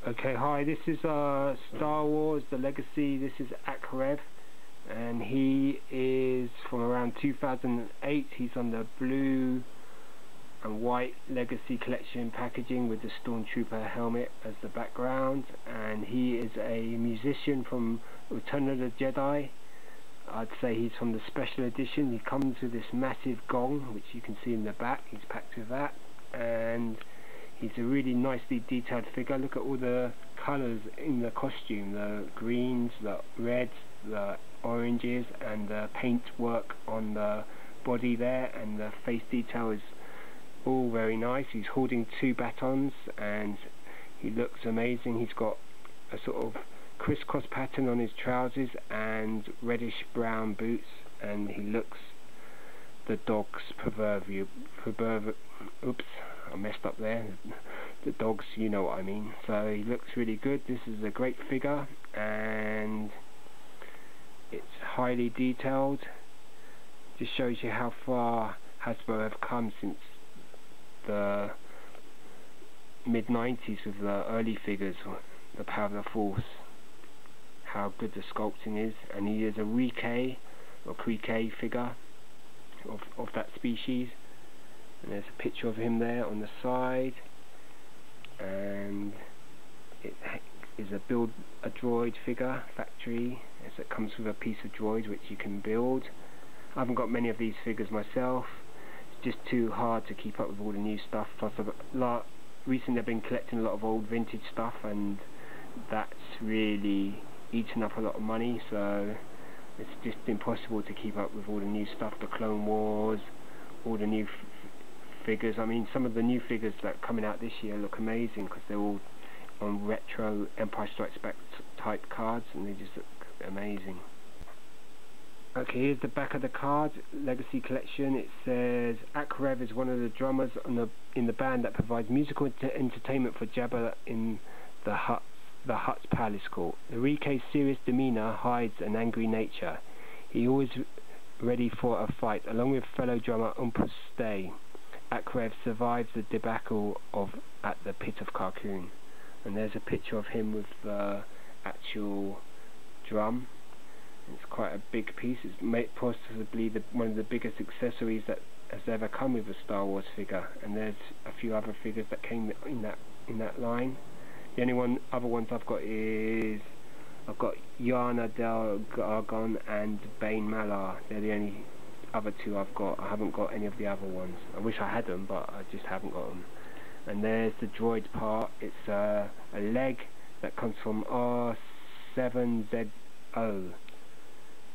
Okay, hi, this is Star Wars The Legacy. This is Akarev, and he is from around 2008. He's on the blue and white Legacy collection packaging with the Stormtrooper helmet as the background, and he is a musician from Return of the Jedi. I'd say he's from the special edition. He comes with this massive gong, which you can see in the back. He's packed with that, and he's a really nicely detailed figure. Look at all the colours in the costume, the greens, the reds, the oranges, and the paint work on the body there, and the face detail is all very nice. He's holding two batons and he looks amazing. He's got a sort of crisscross pattern on his trousers and reddish brown boots, and he looks the dog's oops, I messed up there. The dogs, you know what I mean. So he looks really good. This is a great figure, and it's highly detailed. Just shows you how far Hasbro have come since the mid-90s with the early figures, the Power of the Force. How good the sculpting is, and he is a Rike or Krike figure of that species. And there's a picture of him there on the side, and it is a droid figure factory, as it comes with a piece of droid which you can build. I haven't got many of these figures myself. It's just too hard to keep up with all the new stuff. Plus, recently I've been collecting a lot of old vintage stuff, and that's really eaten up a lot of money, so it's just impossible to keep up with all the new stuff, the Clone Wars, all the new figures. I mean, some of the new figures that are coming out this year look amazing because they're all on retro Empire Strikes Back type cards, and they just look amazing. Okay, here's the back of the card, Legacy Collection. It says Akarev is one of the drummers in the band that provides musical entertainment for Jabba in the Hutt's palace court. The Rike's serious demeanour hides an angry nature. He always ready for a fight. Along with fellow drummer Umpus Stay, Akarev survives the debacle at the Pit of Carkoon. And there's a picture of him with the actual drum. It's quite a big piece. It's possibly one of the biggest accessories that has ever come with a Star Wars figure. And there's a few other figures that came in that line. The only other ones I've got is Yana Del Gargon and Bane Malar. They're the only other two I've got. I haven't got any of the other ones. I wish I had them, but I just haven't got them. And there's the droid part. It's a leg that comes from R7ZO.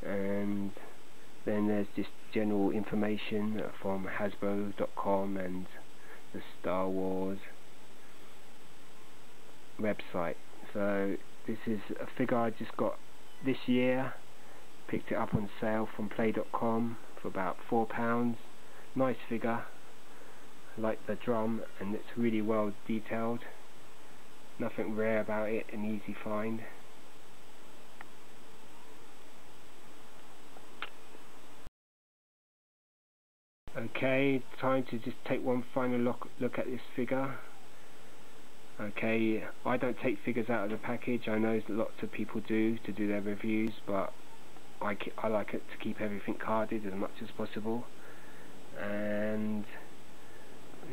And then there's just general information from Hasbro.com and the Star Wars website. So this is a figure I just got this year. Picked it up on sale from Play.com for about £4. Nice figure. I like the drum, and it's really well detailed. Nothing rare about it, an easy find. Okay, time to just take one final look at this figure. Okay, I don't take figures out of the package. I know lots of people do to do their reviews, but I like it to keep everything carded as much as possible. And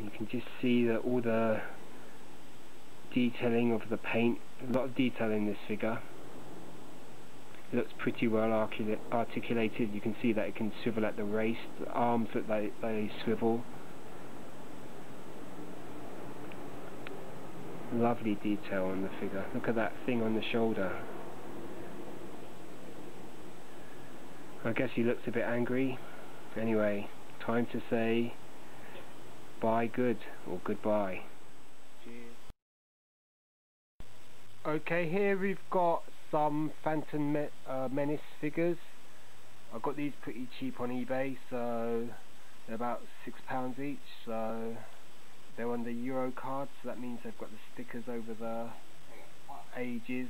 you can just see that all the detailing of the paint, a lot of detail in this figure. It looks pretty well articulated. You can see that it can swivel at the waist, the arms that they swivel. Lovely detail on the figure. Look at that thing on the shoulder. I guess he looks a bit angry. Anyway, time to say bye good or goodbye. Cheers. Okay, here we've got some Phantom Menace figures. I got these pretty cheap on eBay, so they're about £6 each. So they're on the Euro card, so that means they've got the stickers over the ages,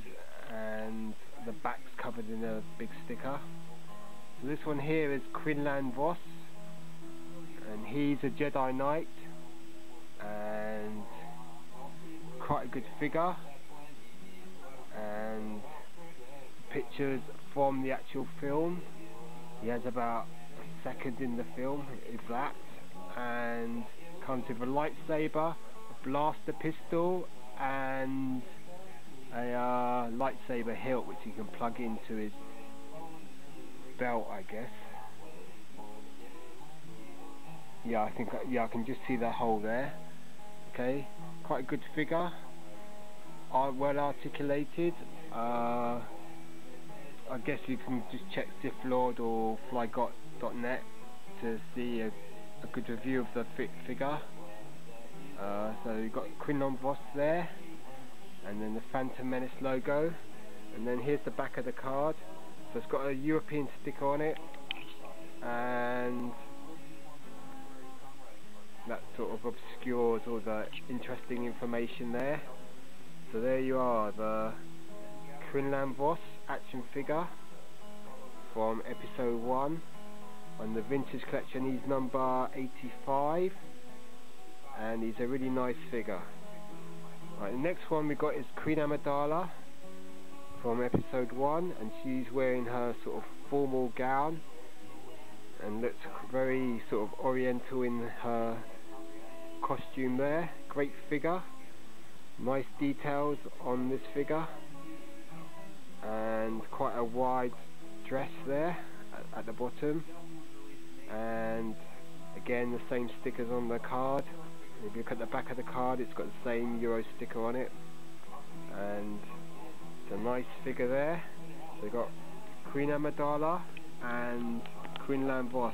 and the back's covered in a big sticker. So this one here is Quinlan Vos, and he's a Jedi Knight, and quite a good figure. and pictures from the actual film. He has about a second in the film, if that, and comes with a lightsaber, a blaster pistol, and a lightsaber hilt which he can plug into his belt, I guess. Yeah, I think I can just see the hole there. Okay, quite a good figure. Well articulated. I guess you can just check Sithlord or flygot.net to see a good review of the figure. So you've got Quinlan Vos there, and then the Phantom Menace logo, and then here's the back of the card. So it's got a European sticker on it, and that sort of obscures all the interesting information there. So there you are, the Quinlan Vos action figure from episode 1 on the vintage collection. He's number 85, and he's a really nice figure. Right, the next one we got is Queen Amidala from episode 1, and she's wearing her sort of formal gown and looks very sort of oriental in her costume there. Great figure, nice details on this figure, and quite a wide dress there at the bottom, and again the same stickers on the card. If you look at the back of the card, it's got the same Euro sticker on it, and it's a nice figure there. So we've got Queen Amidala and Quinlan Vos.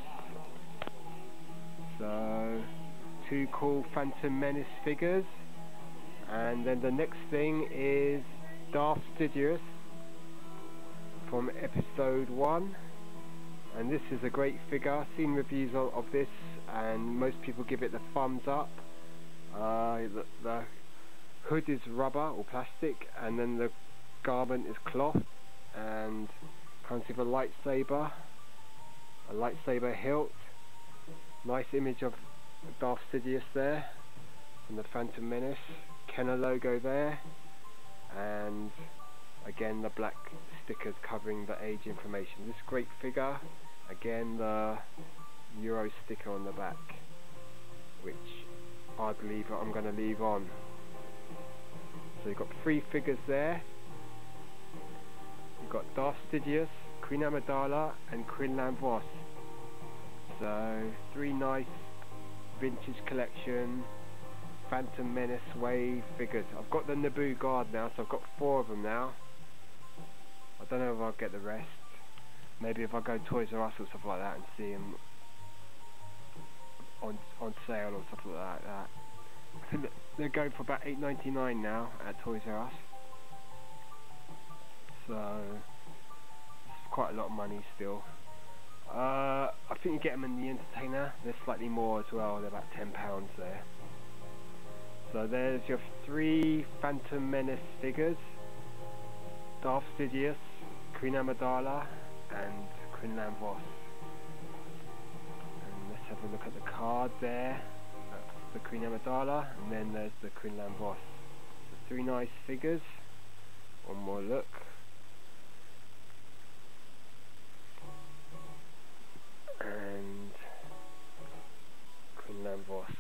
So two cool Phantom Menace figures. And then the next thing is Darth Sidious from episode 1, and this is a great figure. I've seen reviews of this, and most people give it the thumbs up. The hood is rubber or plastic, and then the garment is cloth, and comes with a lightsaber hilt. Nice image of Darth Sidious there from the Phantom Menace. Kenner logo there, and again the black stickers covering the age information. This great figure, again the Euro sticker on the back, which I believe I'm going to leave on. So you've got 3 figures there. You've got Darth Sidious, Queen Amidala and Quinlan Vos. So 3 nice vintage collection Phantom Menace way figures. I've got the Naboo Guard now, so I've got 4 of them now. I don't know if I'll get the rest. Maybe if I go Toys R Us or stuff like that and see them on sale or stuff like that. They're going for about $8.99 now at Toys R Us. So it's quite a lot of money still. I think you get them in the Entertainer. They're slightly more as well. They're about £10 there. So there's your 3 Phantom Menace figures: Darth Sidious, Queen Amidala and Quinlan Vos. And let's have a look at the card there. That's the Queen Amidala, and then there's the Quinlan Vos. So 3 nice figures. One more look. And Quinlan Vos.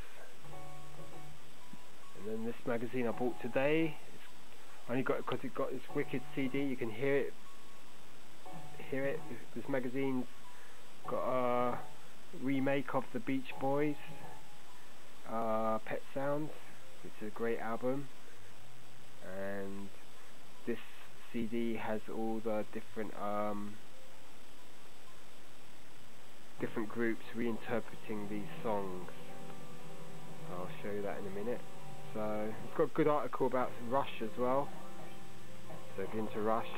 And then this magazine I bought today. I only got it because it got this wicked CD. You can hear it. This magazine's got a remake of the Beach Boys, Pet Sounds, which is a great album. And this CD has all the different groups reinterpreting these songs. I'll show you that in a minute. So it's got a good article about Rush as well. So if you're into Rush,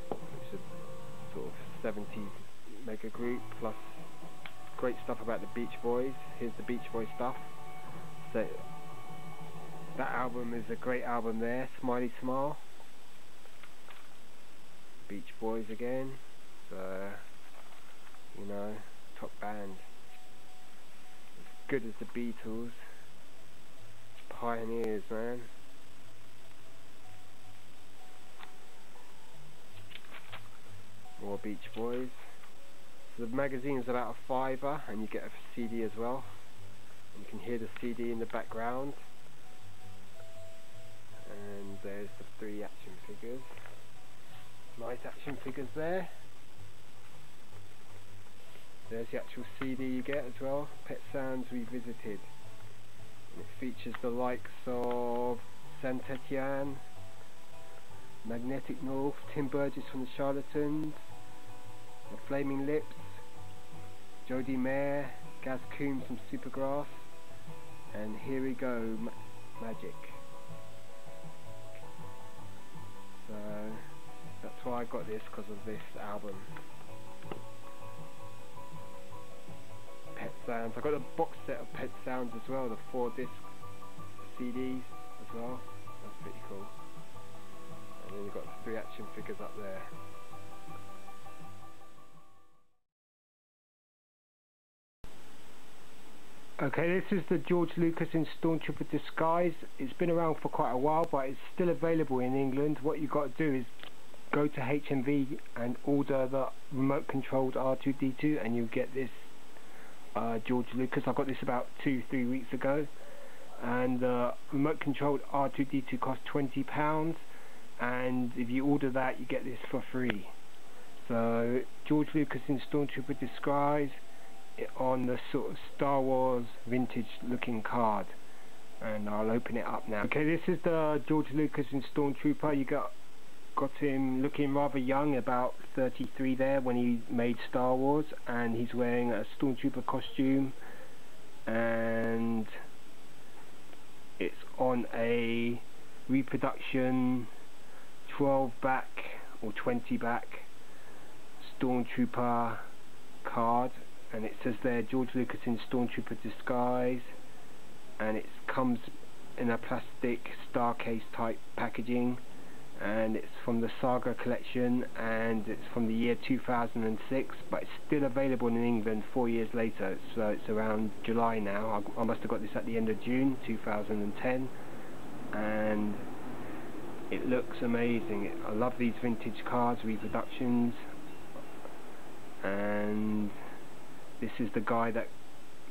which is a sort of 70s mega group, plus great stuff about the Beach Boys. Here's the Beach Boys stuff. So that album is a great album there. Smiley Smile, Beach Boys again. So you know, top band. As good as the Beatles. Pioneers, man. or Beach Boys. So the magazine is about a £5 and you get a CD as well. You can hear the CD in the background. And there's the 3 action figures. Nice action figures there. There's the actual CD you get as well, Pet Sounds Revisited. And it features the likes of Saint Etienne, Magnetic North, Tim Burgess from the Charlatans, The Flaming Lips, Jodie Mayer, Gaz Coombs from Supergrass, and Here We Go Magic. So that's why I got this, because of this album. Pet Sounds. I got a box set of Pet Sounds as well, the 4 disc CDs as well. That's pretty cool. And then you've got the 3 action figures up there. Okay, this is the George Lucas in Stormtrooper disguise. It's been around for quite a while, but it's still available in England. What you've got to do is go to HMV and order the remote controlled R2-D2 and you get this George Lucas. I got this about 2-3 weeks ago, and remote controlled R2-D2 costs £20, and if you order that you get this for free. So George Lucas in Stormtrooper disguise on the sort of Star Wars vintage looking card, and I'll open it up now. Okay, this is the George Lucas in Stormtrooper. You got him looking rather young, about 33 there when he made Star Wars, and he's wearing a Stormtrooper costume, and it's on a reproduction 12 back or 20 back Stormtrooper card, and it says there George Lucas in Stormtrooper disguise, and it comes in a plastic star case type packaging, and it's from the Saga collection, and it's from the year 2006, but it's still available in England 4 years later, so it's around July now. I must have got this at the end of June 2010, and it looks amazing. I love these vintage cards, reproductions, and this is the guy that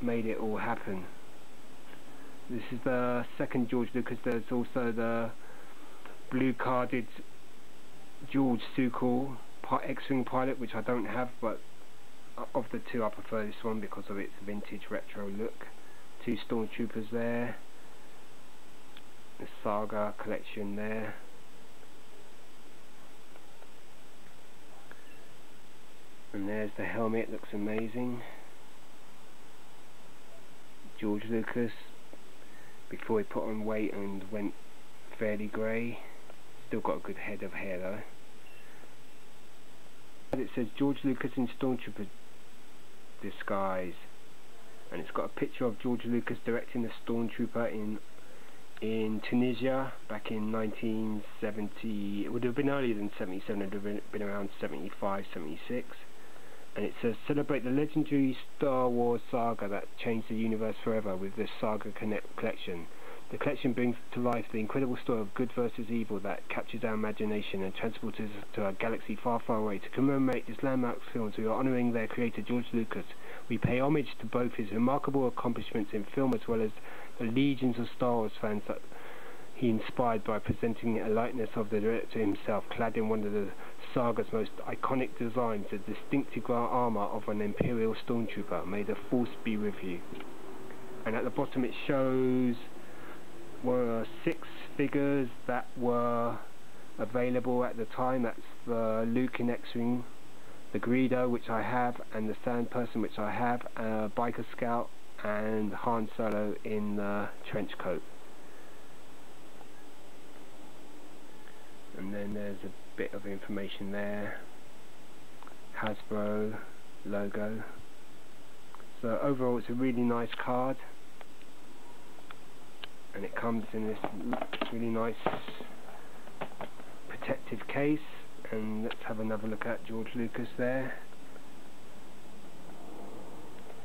made it all happen. This is the second George Lucas. There's also the blue carded George Sukal X-Wing pilot, which I don't have, but of the two I prefer this one because of its vintage retro look. 2 Stormtroopers there, the Saga collection there, and there's the helmet. Looks amazing. George Lucas before he put on weight and went fairly grey. Still got a good head of hair though. It says George Lucas in Stormtrooper disguise, and it's got a picture of George Lucas directing the Stormtrooper in Tunisia back in 1970. It would have been earlier than 77. It would have been around 75, 76. And it says celebrate the legendary Star Wars saga that changed the universe forever with this Saga collection. The collection brings to life the incredible story of good versus evil that captures our imagination and transports us to a galaxy far, far away. To commemorate this landmark film, we are honouring their creator George Lucas. We pay homage to both his remarkable accomplishments in film as well as the legions of Star Wars fans that he inspired by presenting a likeness of the director himself, clad in one of the saga's most iconic designs, the distinctive armour of an Imperial Stormtrooper. May the Force be with you. And at the bottom it shows 6 figures that were available at the time. That's the Luke in X-Wing, the Greedo, which I have, and the Sand Person, which I have, Biker Scout, and Han Solo in the trench coat. And then there's a bit of information there, Hasbro logo. So overall it's a really nice card, and it comes in this really nice protective case. And let's have another look at George Lucas there.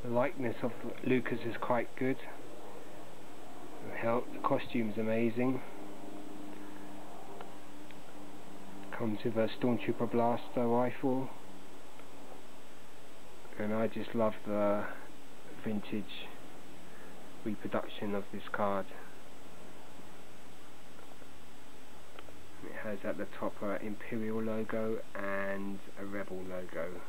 The likeness of Lucas is quite good. The costume's amazing. Comes with a Stormtrooper blaster rifle, and I just love the vintage reproduction of this card. It has at the top an Imperial logo and a Rebel logo.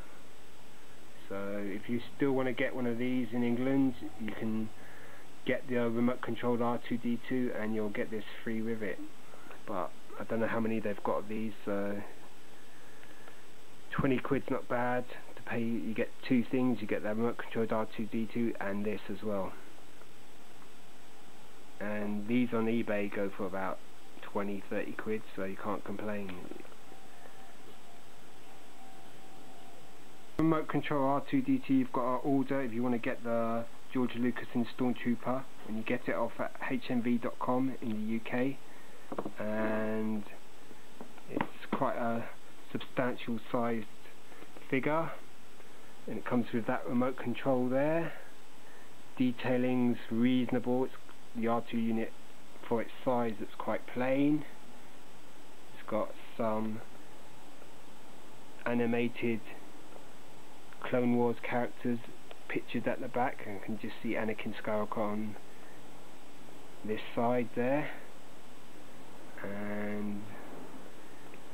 So if you still want to get one of these in England, you can get the remote controlled R2-D2 and you'll get this free with it. But I don't know how many they've got of these, so 20 quid's not bad to pay. You get two things, you get the remote controlled R2-D2 and this as well. And these on eBay go for about 20-30 quid, so you can't complain. Remote control R2-D2 you've got to order if you want to get the George Lucas in Stormtrooper, and you get it off at hmv.com in the UK, and it's quite a substantial sized figure, and it comes with that remote control there. Detailing's reasonable. It's the R2 unit for its size, it's quite plain. It's got some animated Clone Wars characters pictured at the back, and you can just see Anakin Skywalker on this side there, and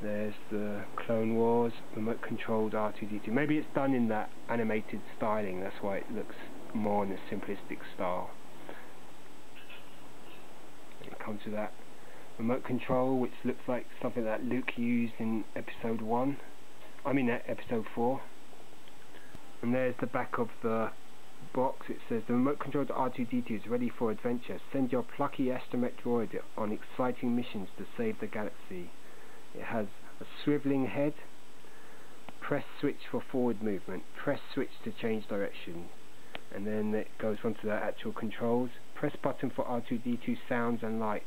there's the Clone Wars remote controlled R2-D2. Maybe it's done in that animated styling, that's why it looks more in a simplistic style. It comes with that remote control, which looks like something that Luke used in episode 1. I mean episode 4. And there's the back of the box. It says the remote controlled R2-D2 is ready for adventure. Send your plucky astromech droid on exciting missions to save the galaxy. It has a swiveling head. Press switch for forward movement. Press switch to change direction. And then it goes on to the actual controls. Press button for R2-D2 sounds and lights.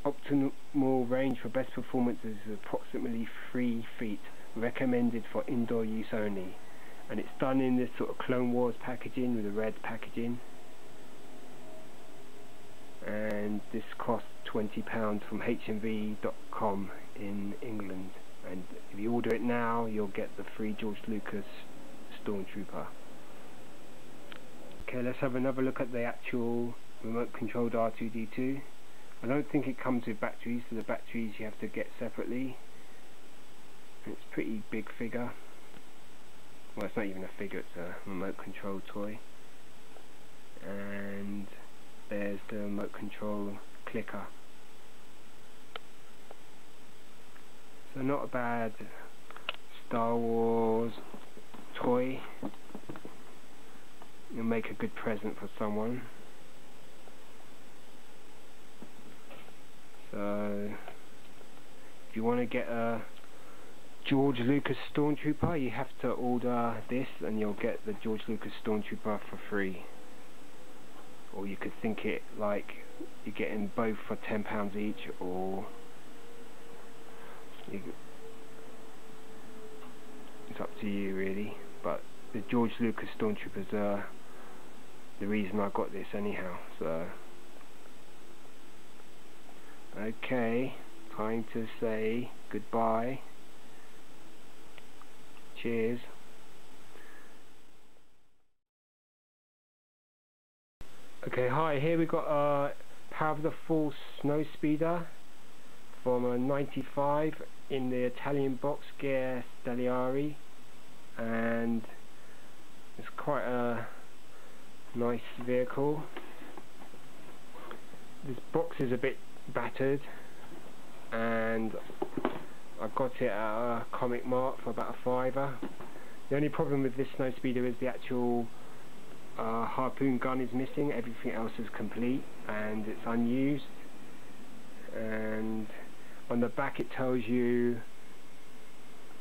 Optimal range for best performance is approximately 3 feet. Recommended for indoor use only. And it's done in this sort of Clone Wars packaging with a red packaging. And this costs £20 from hmv.com in England. And if you order it now, you'll get the free George Lucas Stormtrooper. Okay, let's have another look at the actual remote controlled R2-D2. I don't think it comes with batteries, so the batteries you have to get separately. It's a pretty big figure. Well, it's not even a figure, it's a remote control toy. And there's the remote control clicker. So not a bad Star Wars toy. You'll make a good present for someone. So if you want to get a George Lucas Stormtrooper, you have to order this and you'll get the George Lucas Stormtrooper for free. Or you could think it like you're getting both for £10 each, or it's up to you really. But the George Lucas Stormtroopers are the reason I got this anyhow. So okay, time to say goodbye. Cheers. Okay, hi, here we got a Power of the Force Snowspeeder from a 95 in the Italian box, Ghia Stellari, and it's quite a nice vehicle. This box is a bit battered, and I got it at a Comic Mart for about a £5. The only problem with this Snowspeeder is the actual harpoon gun is missing. Everything else is complete and it's unused. And on the back it tells you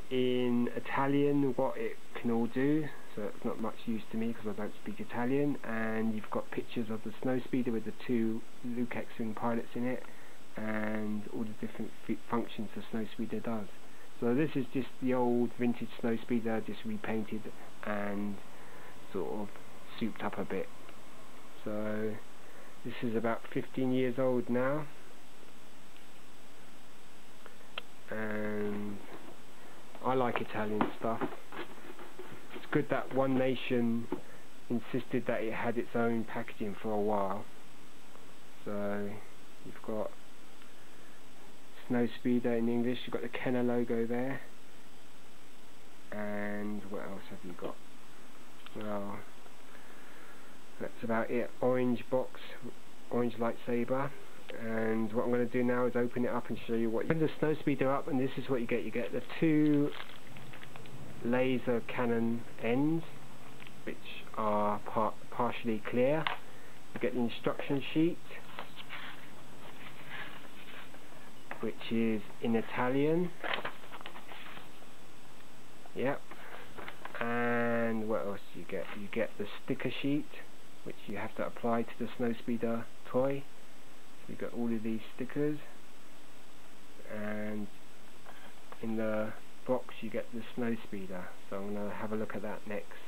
in Italian what it can all do, so it's not much use to me because I don't speak Italian. And you've got pictures of the Snowspeeder with the 2 Luke X-Wing pilots in it, and all the different functions the Snowspeeder does. So this is just the old vintage Snowspeeder, just repainted and sort of souped up a bit. So this is about 15 years old now, and I like Italian stuff. It's good that One Nation insisted that it had its own packaging for a while. So you've got Snowspeeder in English, you've got the Kenner logo there, and what else have you got? Well, that's about it. Orange box, orange lightsaber. And what I'm going to do now is open it up and show you what you... Open the Snowspeeder up, and this is what you get. You get the two laser cannon ends, which are partially clear. You get the instruction sheet, which is in Italian. Yep. And what else do you get? You get the sticker sheet, which you have to apply to the Snowspeeder toy. So you got all of these stickers, and in the box you get the Snowspeeder. So I'm going to have a look at that next.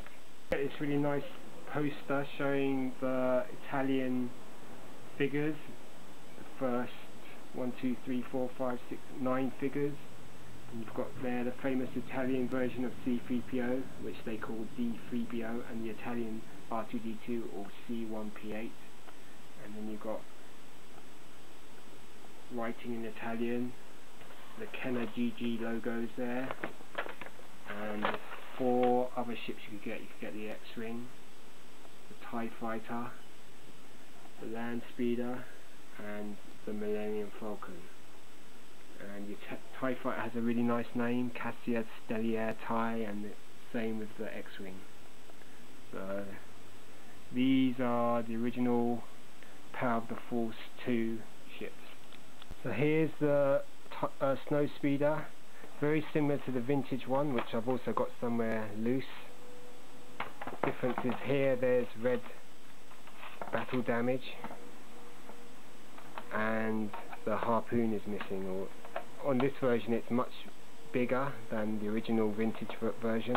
You get this really nice poster showing the Italian figures, the first 1, 2, 3, 4, 5, 6, 9 figures. And you've got there the famous Italian version of C-3PO, which they call D-3PO, and the Italian R2-D2 or C-1P8. And then you've got writing in Italian, the Kenner GG logos there, and 4 other ships you could get. You could get the X-Wing, the TIE Fighter, the Land Speeder, and the Millennium Falcon. And your TIE Fighter has a really nice name, Cassia Stellier TIE, and the same with the X-Wing. So these are the original Power of the Force 2 ships. So here's the Snowspeeder, very similar to the vintage one, which I've also got somewhere loose. Difference is here there's red battle damage, and the harpoon is missing. Or on this version it's much bigger than the original vintage version.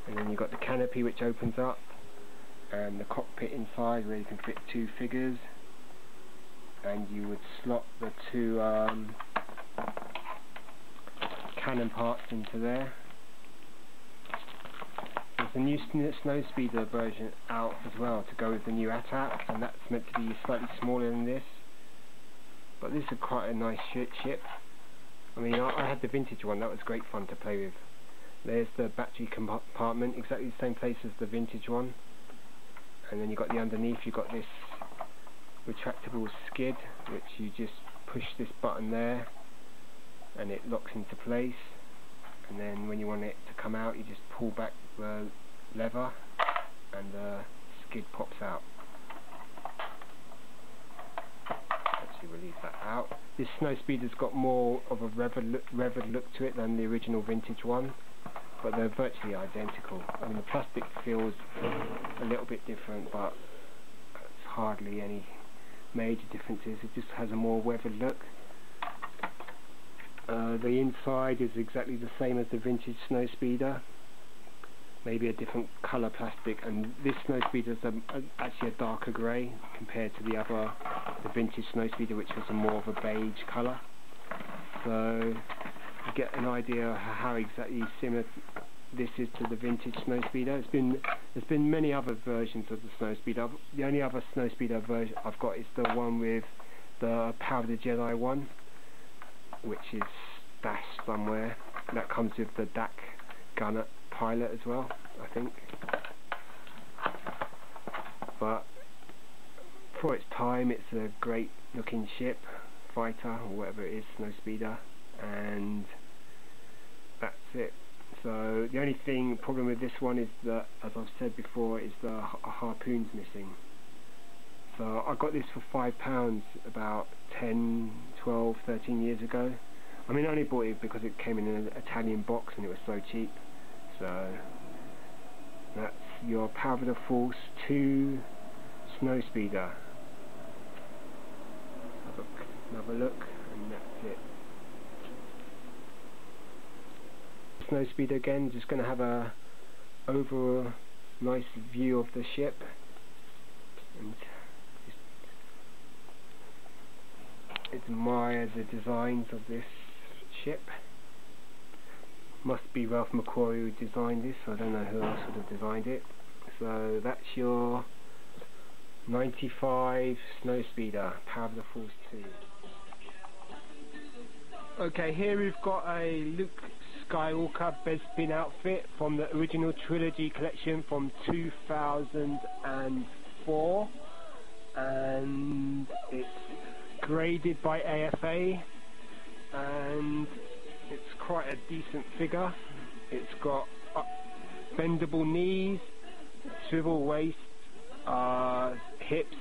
And then you've got the canopy which opens up, and the cockpit inside where you can fit 2 figures, and you would slot the 2 cannon parts into there. There's a new Snowspeeder version out as well to go with the new AT-AT, and that's meant to be slightly smaller than this, but this is quite a nice ship. I mean, I had the vintage one, that was great fun to play with. There's the battery compartment, exactly the same place as the vintage one, and then you've got the underneath, you've got this retractable skid, which you just push this button there and it locks into place, and then when you want it to come out you just pull back the lever and the skid pops out. Actually release that out. This Snowspeeder's got more of a revered look to it than the original vintage one, but they're virtually identical. I mean, the plastic feels a little bit different, but it's hardly any major differences. It just has a more weathered look. The inside is exactly the same as the vintage Snowspeeder, maybe a different colour plastic, and this Snowspeeder is actually a darker grey compared to the vintage Snowspeeder, which was more of a beige colour. So you get an idea how exactly similar this is to the vintage Snowspeeder. There's been many other versions of the Snowspeeder. The only other Snowspeeder version I've got is the one with the Power of the Jedi one, which is stashed somewhere. That comes with the DAC gunner pilot as well, I think. But for its time, it's a great looking ship, fighter or whatever it is, Snowspeeder, and that's it. So the only problem with this one is that, as I've said before, is the harpoon's missing. So I got this for £5 about 10, 12, 13 years ago. I mean, I only bought it because it came in an Italian box and it was so cheap. So that's your Power of the Force 2 Snowspeeder. Have another look, and that's it. Snowspeeder again, just going to have a overall nice view of the ship, and just admire the designs of this ship. Must be Ralph McQuarrie who designed this. I don't know who else would have designed it. So that's your 95 Snowspeeder, Power of the Force 2. Okay, here we've got a Luke Skywalker Bespin outfit from the original trilogy collection from 2004, and it's graded by AFA, and it's quite a decent figure. It's got bendable knees, swivel waist, hips,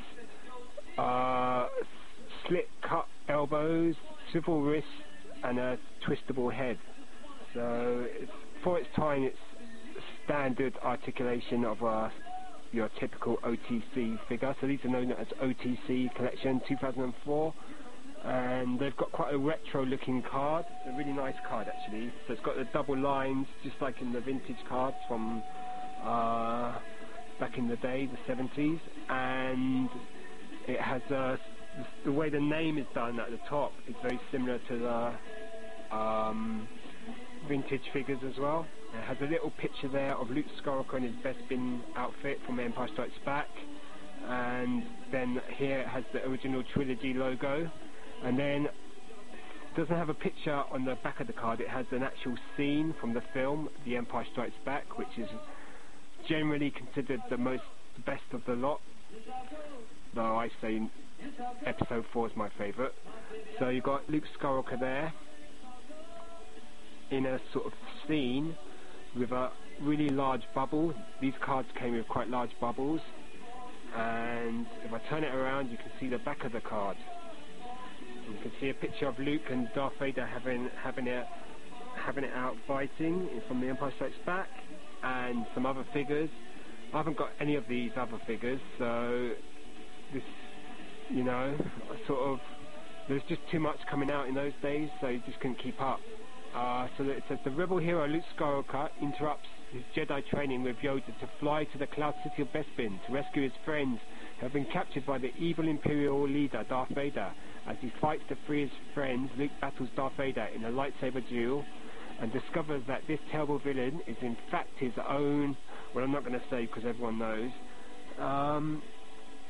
slit cut elbows, swivel wrists, and a twistable head. So for its time, it's standard articulation of your typical OTC figure. So these are known as OTC collection 2004, and they've got quite a retro looking card, a really nice card actually. So it's got the double lines just like in the vintage cards from back in the day, the 70s, and it has the way the name is done at the top is very similar to the vintage figures as well. It has a little picture there of Luke Skywalker in his Bespin outfit from Empire Strikes Back, and then here it has the original trilogy logo, and then it doesn't have a picture on the back of the card. It has an actual scene from the film The Empire Strikes Back, which is generally considered the best of the lot, though I say episode 4 is my favourite. So you've got Luke Skywalker there in a sort of scene with a really large bubble. These cards came with quite large bubbles, and if I turn it around you can see the back of the card. You can see a picture of Luke and Darth Vader having it out fighting from The Empire Strikes Back, and some other figures. I haven't got any of these other figures, so this, you know, there's just too much coming out in those days, so you just couldn't keep up. So it says the rebel hero Luke Skywalker interrupts his Jedi training with Yoda to fly to the Cloud City of Bespin to rescue his friends who have been captured by the evil Imperial leader Darth Vader. As he fights to free his friends, Luke battles Darth Vader in a lightsaber duel and discovers that this terrible villain is in fact his own. Well, I'm not going to say because everyone knows.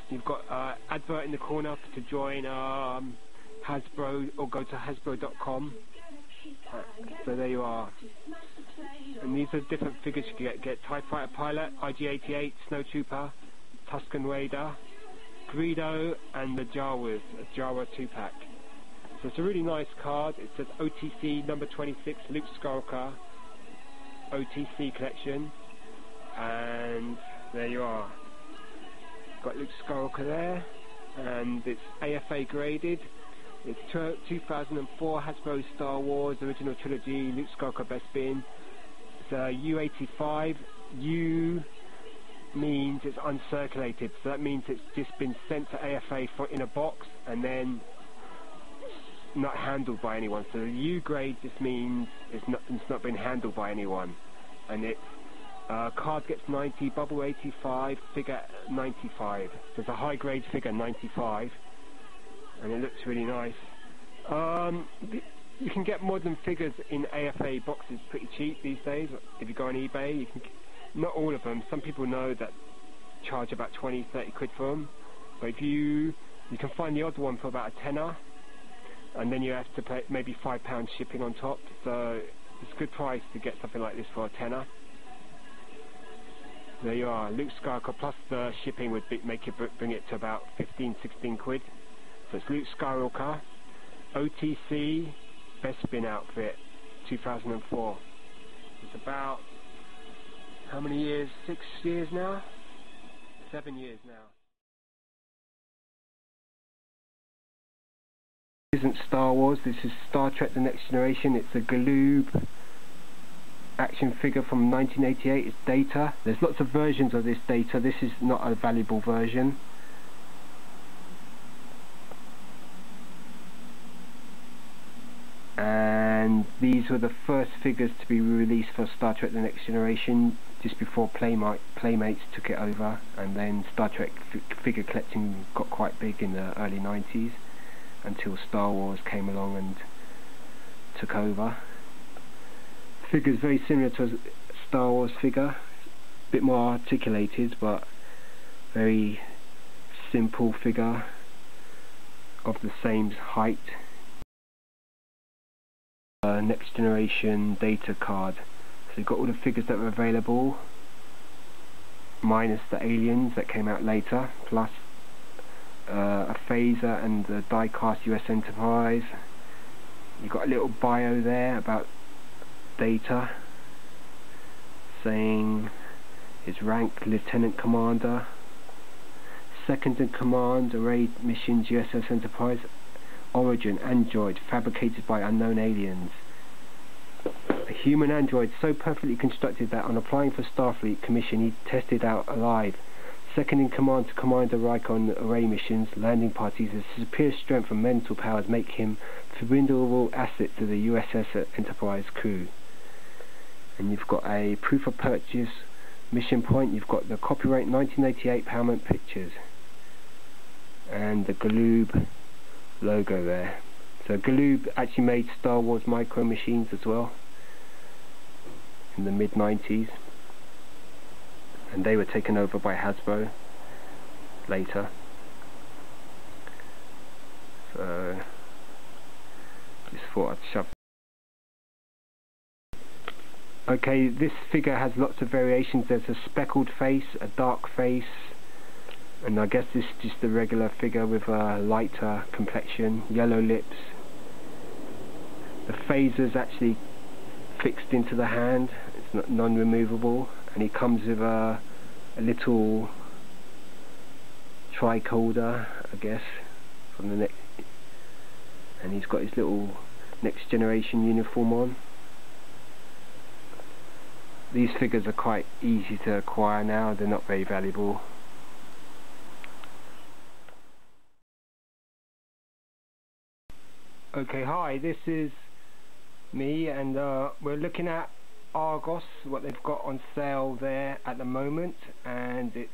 You've got advert in the corner to join Hasbro, or go to Hasbro.com. So there you are. And these are different figures you can get. TIE Fighter Pilot, IG-88, Snowtrooper, Tusken Raider, Greedo, and the Jawas, a Jawa 2-pack. So it's a really nice card. It says OTC number 26, Luke Skywalker, OTC collection. And there you are. Got Luke Skywalker there, and it's AFA graded. It's 2004 Hasbro Star Wars original trilogy, Luke Skywalker Bespin. It's a U85. U means it's uncirculated, so that means it's just been sent to AFA in a box and then not handled by anyone. So the U grade just means it's not been handled by anyone, and it's card gets 90, bubble 85, figure 95. So it's a high grade figure 95. And it looks really nice. You can get modern figures in AFA boxes pretty cheap these days. If you go on eBay, you can not all of them. Some people know that charge about 20, 30 quid for them. But if you can find the odd one for about a tenner, and then you have to pay maybe £5 shipping on top. So it's a good price to get something like this for a tenner. There you are, Luke Skywalker plus the shipping would make it bring it to about 15, 16 quid. So it's Luke Skywalker, OTC, Bespin outfit, 2004. It's about, how many years? 6 years now? 7 years now. This isn't Star Wars, this is Star Trek The Next Generation. It's a Galoob action figure from 1988. It's Data. There's lots of versions of this Data. This is not a valuable version. And these were the first figures to be released for Star Trek The Next Generation, just before Playmates took it over, and then Star Trek figure collecting got quite big in the early 90s until Star Wars came along and took over. figure is very similar to a Star Wars figure, a bit more articulated, but very simple figure of the same height. Next generation data card. So you've got all the figures that were available, minus the aliens that came out later, plus a phaser and the die-cast US Enterprise. You've got a little bio there about Data, saying his rank Lieutenant Commander, second in command, array missions USS Enterprise, origin android fabricated by unknown aliens. A human android so perfectly constructed that on applying for Starfleet commission he tested out alive. Second in command to Commander Riker on array missions, landing parties, his superior strength and mental powers make him a formidable asset to the USS Enterprise crew. And you've got a proof of purchase mission point, you've got the copyright 1988 Paramount Pictures and the Galoob logo there. So Galoob actually made Star Wars Micro Machines as well in the mid-90s, and they were taken over by Hasbro later. So just thought I'd shove. Okay, this figure has lots of variations. There's a speckled face, a dark face, and I guess this is just the regular figure with a lighter complexion, yellow lips. The phaser's actually fixed into the hand, it's not non-removable, and he comes with a little tricorder, I guess, from the neck, and he's got his little Next Generation uniform on. These figures are quite easy to acquire now, they're not very valuable. Okay, hi, this is me, and we're looking at Argos, what they've got on sale there at the moment, and it's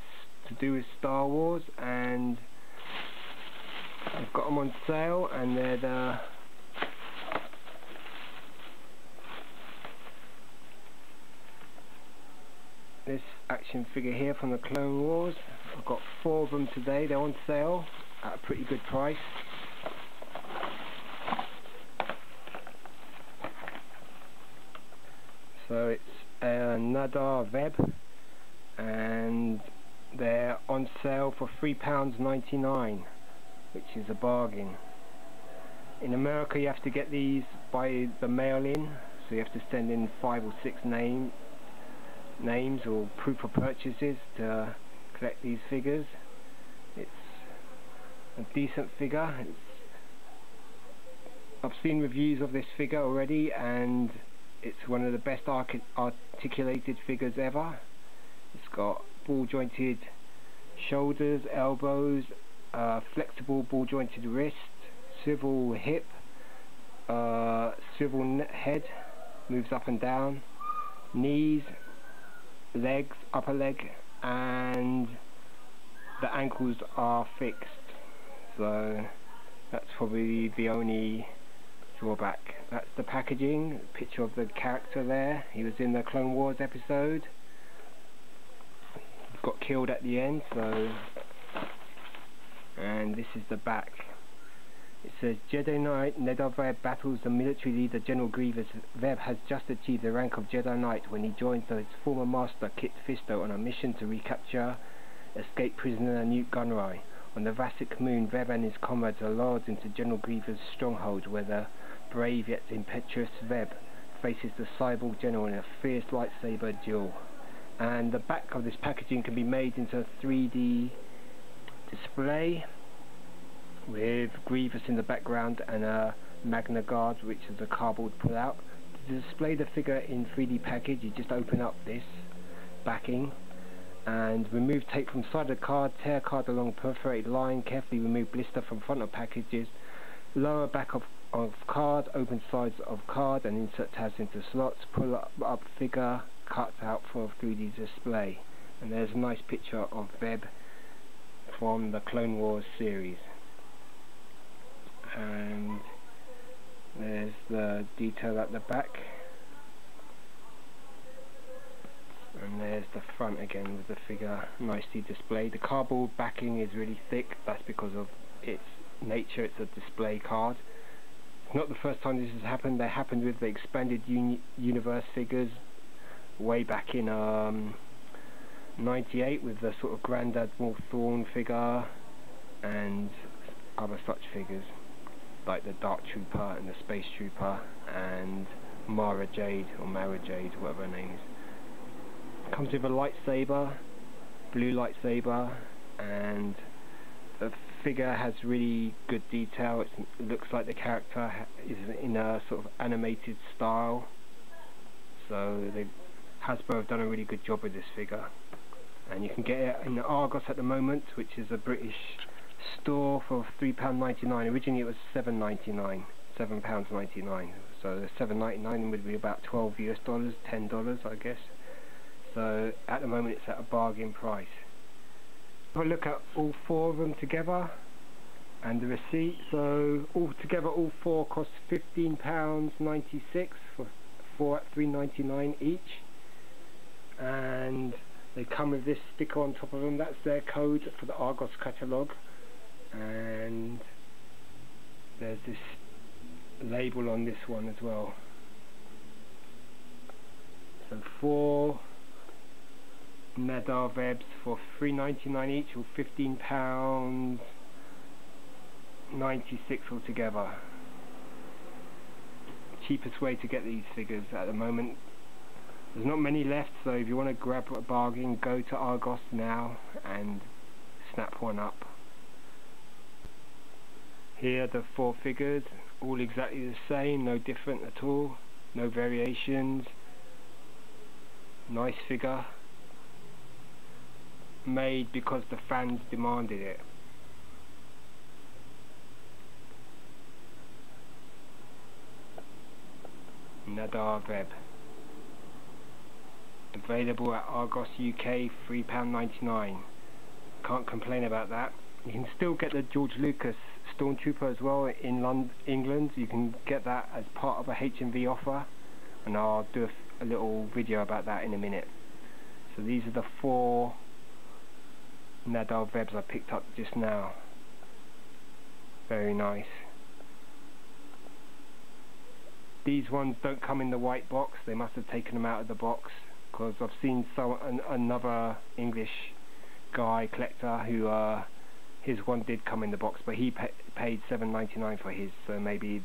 to do with Star Wars, and they've got them on sale, and they're this action figure here from the Clone Wars. I've got 4 of them today, they're on sale at a pretty good price. So it's a Nadar Veb, and they're on sale for £3.99, which is a bargain. In America you have to get these by the mail-in, so you have to send in 5 or 6 names or proof of purchases to collect these figures. It's a decent figure. I've seen reviews of this figure already, and it's one of the best articulated figures ever. It's got ball jointed shoulders, elbows, flexible ball jointed wrist, swivel hip, swivel head, moves up and down, knees, legs, upper leg, and the ankles are fixed. So that's probably the only drawback. That's the packaging, picture of the character there. He was in the Clone Wars episode. He got killed at the end, so, and this is the back. It says Jedi Knight Nedar Veb battles the military leader General Grievous. Veb has just achieved the rank of Jedi Knight when he joins his former master Kit Fisto on a mission to recapture escaped prisoner Newt Gunray. On the Vasek moon, Veb and his comrades are lured into General Grievous' stronghold, where the brave yet impetuous Veb faces the cyborg general in a fierce lightsaber duel. And the back of this packaging can be made into a 3D display with Grievous in the background and a Magna Guard, which is a cardboard pull-out. To display the figure in 3D package, you just open up this backing and remove tape from side of the card, tear card along perforated line, carefully remove blister from front of packages, lower back of card, open sides of card and insert tabs into slots, pull up figure, cut out for a 3D display. And there's a nice picture of Veb from the Clone Wars series. And there's the detail at the back. And there's the front again with the figure nicely displayed. The cardboard backing is really thick. That's because of its nature. It's a display card. It's not the first time this has happened. They happened with the expanded universe figures way back in '98 with the sort of Grand Admiral Thrawn figure and other such figures like the Dark Trooper and the Space Trooper and Mara Jade, whatever her name is. Comes with a lightsaber, blue lightsaber, and the figure has really good detail. It looks like the character is in a sort of animated style, so Hasbro have done a really good job with this figure. And you can get it in the Argos at the moment, which is a British store, for £3.99. Originally it was £7.99, £7.99. So the £7.99 would be about $12 US, $10 I guess. So at the moment it's at a bargain price. Have a look at all four of them together and the receipt. So all together, all four cost £15.96 for four at £3.99 each. And they come with this sticker on top of them. That's their code for the Argos catalogue. And there's this label on this one as well. So 4 Nadar Vebs for £3.99 each, or £15.96 altogether. Cheapest way to get these figures at the moment. There's not many left, so if you want to grab a bargain, go to Argos now and snap one up. Here are the four figures, all exactly the same, no different at all, no variations. Nice figure, made because the fans demanded it. Nadar Veb. Available at Argos UK, £3.99. Can't complain about that. You can still get the George Lucas Stormtrooper as well in England. You can get that as part of a HMV offer, and I'll do a little video about that in a minute. So these are the 4 Nadar Vebs I picked up just now. Very nice. These ones don't come in the white box. They must have taken them out of the box, because I've seen another English guy collector who his one did come in the box, but he paid $7.99 for his, so maybe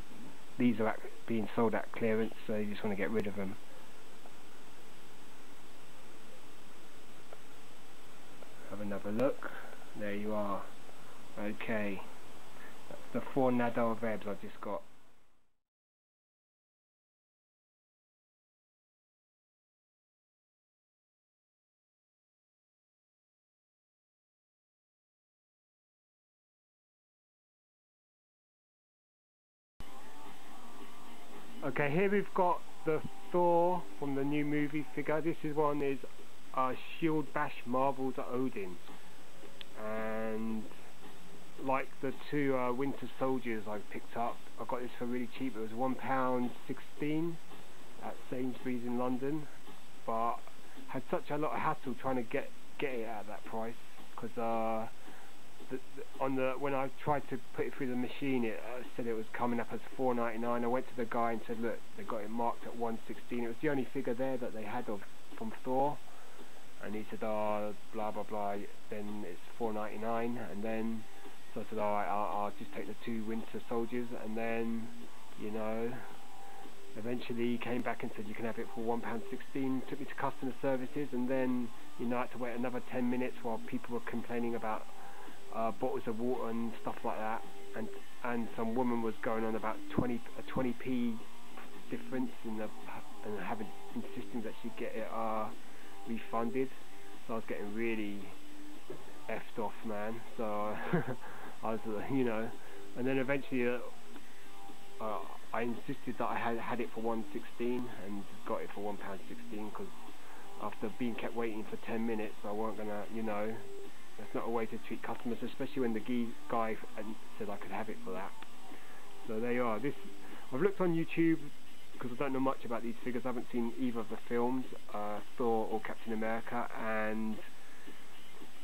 these are being sold at clearance, so you just want to get rid of them. Have another look. There you are. Okay, that's the 4 Nadar Vebs I've just got. Okay, here we've got the Thor from the new movie figure. This one is Shield Bash Marvel's Odin, and like the 2 Winter Soldiers I picked up, I got this for really cheap. It was £1.16 at Sainsbury's in London, but had such a lot of hassle trying to get it at that price, because when I tried to put it through the machine, it said it was coming up as $4.99. I went to the guy and said, look, they got it marked at $1.16. It was the only figure there that they had from Thor, and he said, oh, blah blah blah, then it's $4.99. And then so I said, alright, I'll just take the 2 Winter Soldiers. And then, you know, eventually he came back and said you can have it for £1.16. Took me to customer services, and then, you know, I had to wait another 10 minutes while people were complaining about bottles of water and stuff like that, and some woman was going on about a 20p difference and insisting that she'd get it refunded. So I was getting really effed off, man. So I was, you know, and then eventually I insisted that I had it for $1.16 and got it for £1.16, because after being kept waiting for 10 minutes, I weren't gonna, you know. That's not a way to treat customers, especially when the guy said I could have it for that. So there you are. I've looked on YouTube, because I don't know much about these figures. I haven't seen either of the films, Thor or Captain America, and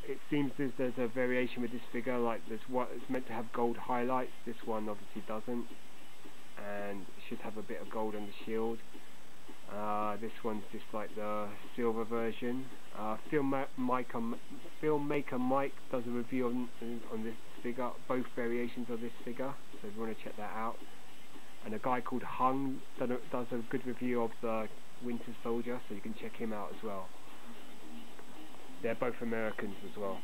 it seems there's a variation with this figure. Like there's what it's meant to have gold highlights. This one obviously doesn't, and it should have a bit of gold on the shield. This one's just like the silver version. Filmmaker Mike does a review on this figure, both variations of this figure, so if you want to check that out. And a guy called Hung does a good review of the Winter Soldier, so you can check him out as well. They're both Americans as well.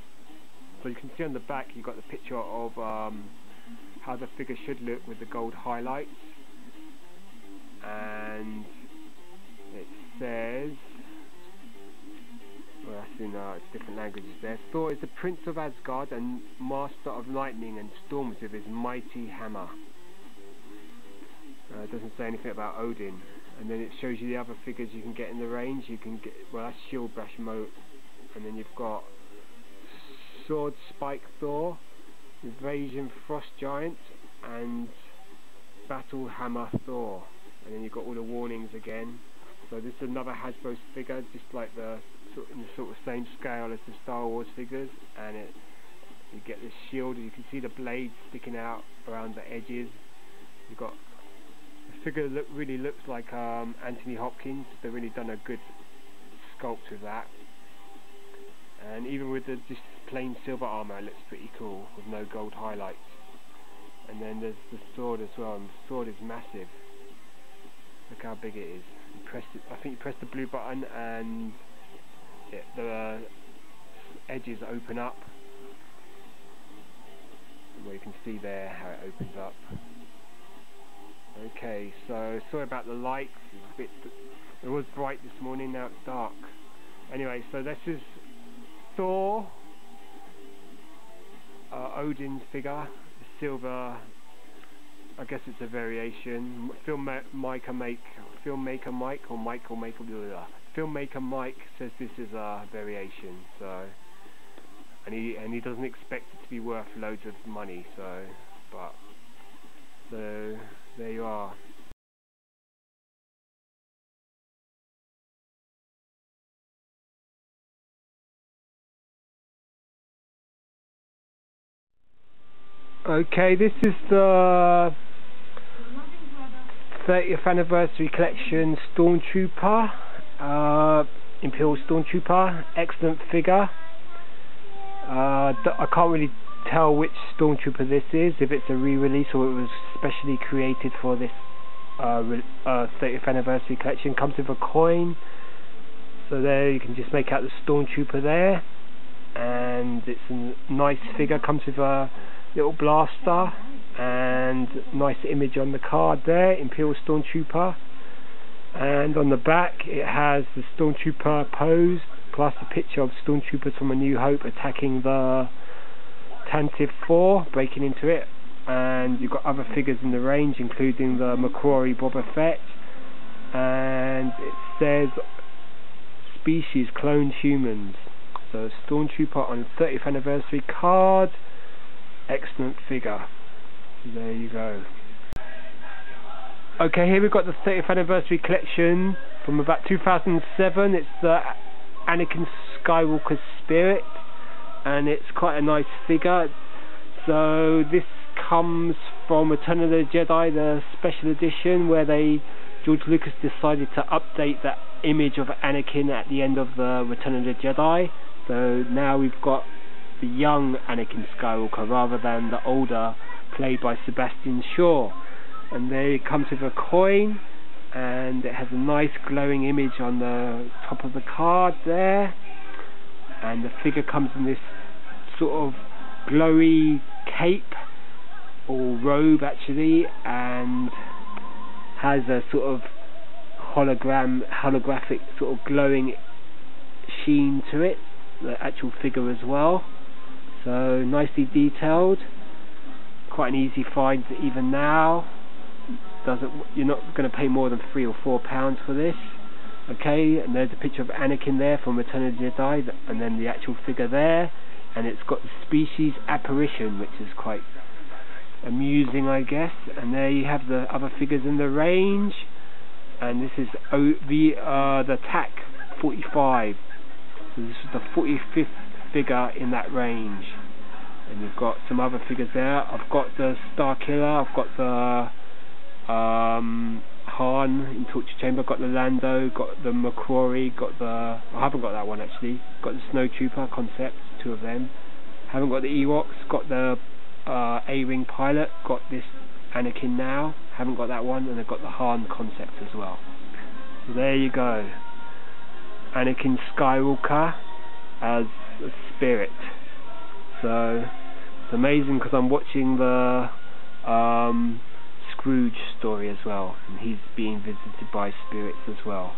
So you can see on the back you've got the picture of how the figure should look with the gold highlights, and it says, well, that's in it's different languages there. Thor is the Prince of Asgard and Master of Lightning and Storms with his mighty hammer. It doesn't say anything about Odin. And then it shows you the other figures you can get in the range. You can get, well, that's Shield Bash Mode, and then you've got Sword Spike Thor, Invasion Frost Giant, and Battle Hammer Thor. And then you've got all the warnings again. So this is another Hasbro figure, just like in the sort of same scale as the Star Wars figures, and you get this shield. You can see the blades sticking out around the edges. You've got the figure really looks like Anthony Hopkins. They've really done a good sculpt with that, and even with the just plain silver armor, it looks pretty cool with no gold highlights. And then there's the sword as well, and the sword is massive. Look how big it is. I think you press the blue button and the edges open up. Well, you can see there how it opens up. Okay, so sorry about the lights. It was bright this morning, now it's dark. Anyway, so this is Thor, Odin figure, silver. I guess it's a variation. Filmmaker Mike says this is a variation. So, and he doesn't expect it to be worth loads of money. So there you are. Okay, this is the 30th anniversary collection Stormtrooper, Imperial Stormtrooper. Excellent figure. I can't really tell which Stormtrooper this is, if it's a re-release or it was specially created for this 30th anniversary collection. Comes with a coin, so there you can just make out the Stormtrooper there, and it's a nice figure. Comes with a little blaster and nice image on the card there, Imperial Stormtrooper. And on the back it has the Stormtrooper pose plus a picture of Stormtroopers from A New Hope attacking the Tantive 4, breaking into it. And you've got other figures in the range, including the McCrory Boba Fett, and it says species cloned humans. So Stormtrooper on 30th anniversary card. Excellent figure. There you go. Okay, here we've got the 30th anniversary collection from about 2007. It's the Anakin Skywalker Spirit, and it's quite a nice figure. So this comes from Return of the Jedi, the special edition, where George Lucas decided to update that image of Anakin at the end of the Return of the Jedi. So now we've got the young Anakin Skywalker rather than the older, played by Sebastian Shaw. And there it comes with a coin, and it has a nice glowing image on the top of the card there, and the figure comes in this sort of glowy cape or robe actually, and has a sort of holographic sort of glowing sheen to it, the actual figure as well. So nicely detailed, quite an easy find even now. You're not going to pay more than £3 or £4 for this. Okay, and there's a picture of Anakin there from Return of the Jedi, and then the actual figure there, and it's got the species apparition, which is quite amusing, I guess. And there you have the other figures in the range. and this is the TAC 45. So this is the 45th figure in that range. And you've got some other figures there. I've got the Star Killer, I've got the Han in Torture Chamber, got the Lando, got the McCrory, got the... I haven't got that one actually. Got the Snowtrooper concept, 2 of them. Haven't got the Ewoks, got the A-Wing pilot, got this Anakin now. Haven't got that one, and I've got the Han concept as well. So there you go. Anakin Skywalker as a spirit. So it's amazing because I'm watching the Scrooge story as well, and he's being visited by spirits as well.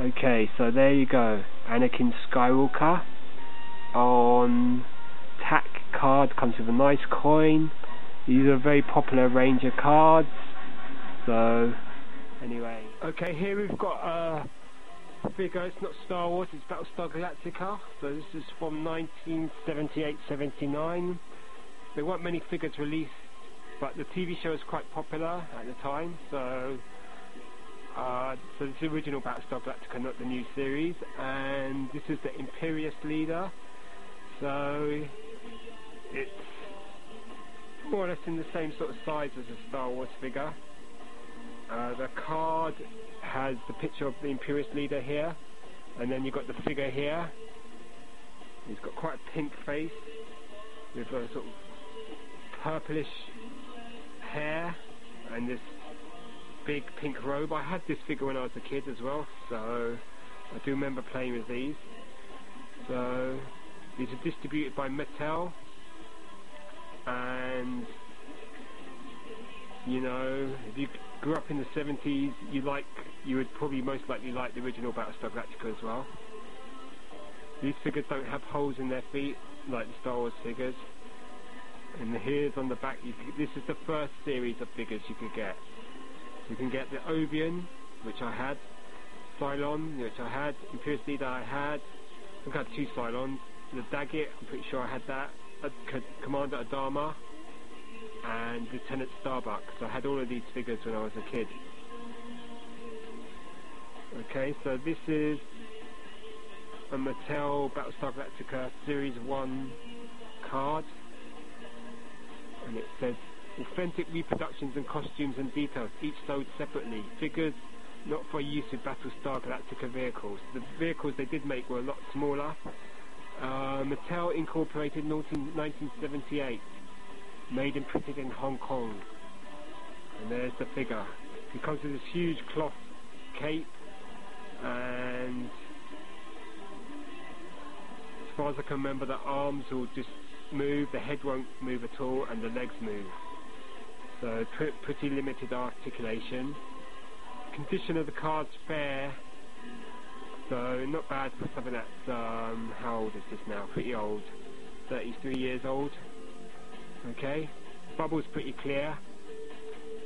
Okay, so there you go. Anakin Skywalker on TAC card, comes with a nice coin. These are a very popular range of cards. So anyway, okay, here we've got a figure. It's not Star Wars, it's Battlestar Galactica. So this is from 1978-79. There weren't many figures released, but the TV show was quite popular at the time. So so this is the original Battlestar Galactica, not the new series. And this is the Imperious Leader. So it's more or less in the same sort of size as a Star Wars figure. The card has the picture of the Imperious Leader here, and then you've got the figure here. He's got quite a pink face with a sort of purplish hair and this big pink robe. I had this figure when I was a kid as well, so I do remember playing with these. So these are distributed by Mattel, and you know, if you grew up in the 70s, you would probably most likely like the original Battlestar Galactica as well. These figures don't have holes in their feet like the Star Wars figures. And here's on the back, this is the first series of figures you could get. You can get the Obion, which I had, Cylon, which I had, Imperious Leader I had, I think I had 2 Cylons, the Daggett, I'm pretty sure I had that, Commander Adama, and Lieutenant Starbuck. So I had all of these figures when I was a kid. Okay, so this is a Mattel Battlestar Galactica Series 1 card, and it says authentic reproductions and costumes and details, each sold separately. Figures not for use with Battlestar Galactica vehicles. The vehicles they did make were a lot smaller. Mattel Incorporated 1978. Made and printed in Hong Kong. And there's the figure. It comes with this huge cloth cape, and as far as I can remember, the arms will just move, the head won't move at all, and the legs move. So pretty limited articulation. Condition of the card's fair, so not bad for something that's how old is this now? Pretty old, 33 years old. Okay, bubble's pretty clear,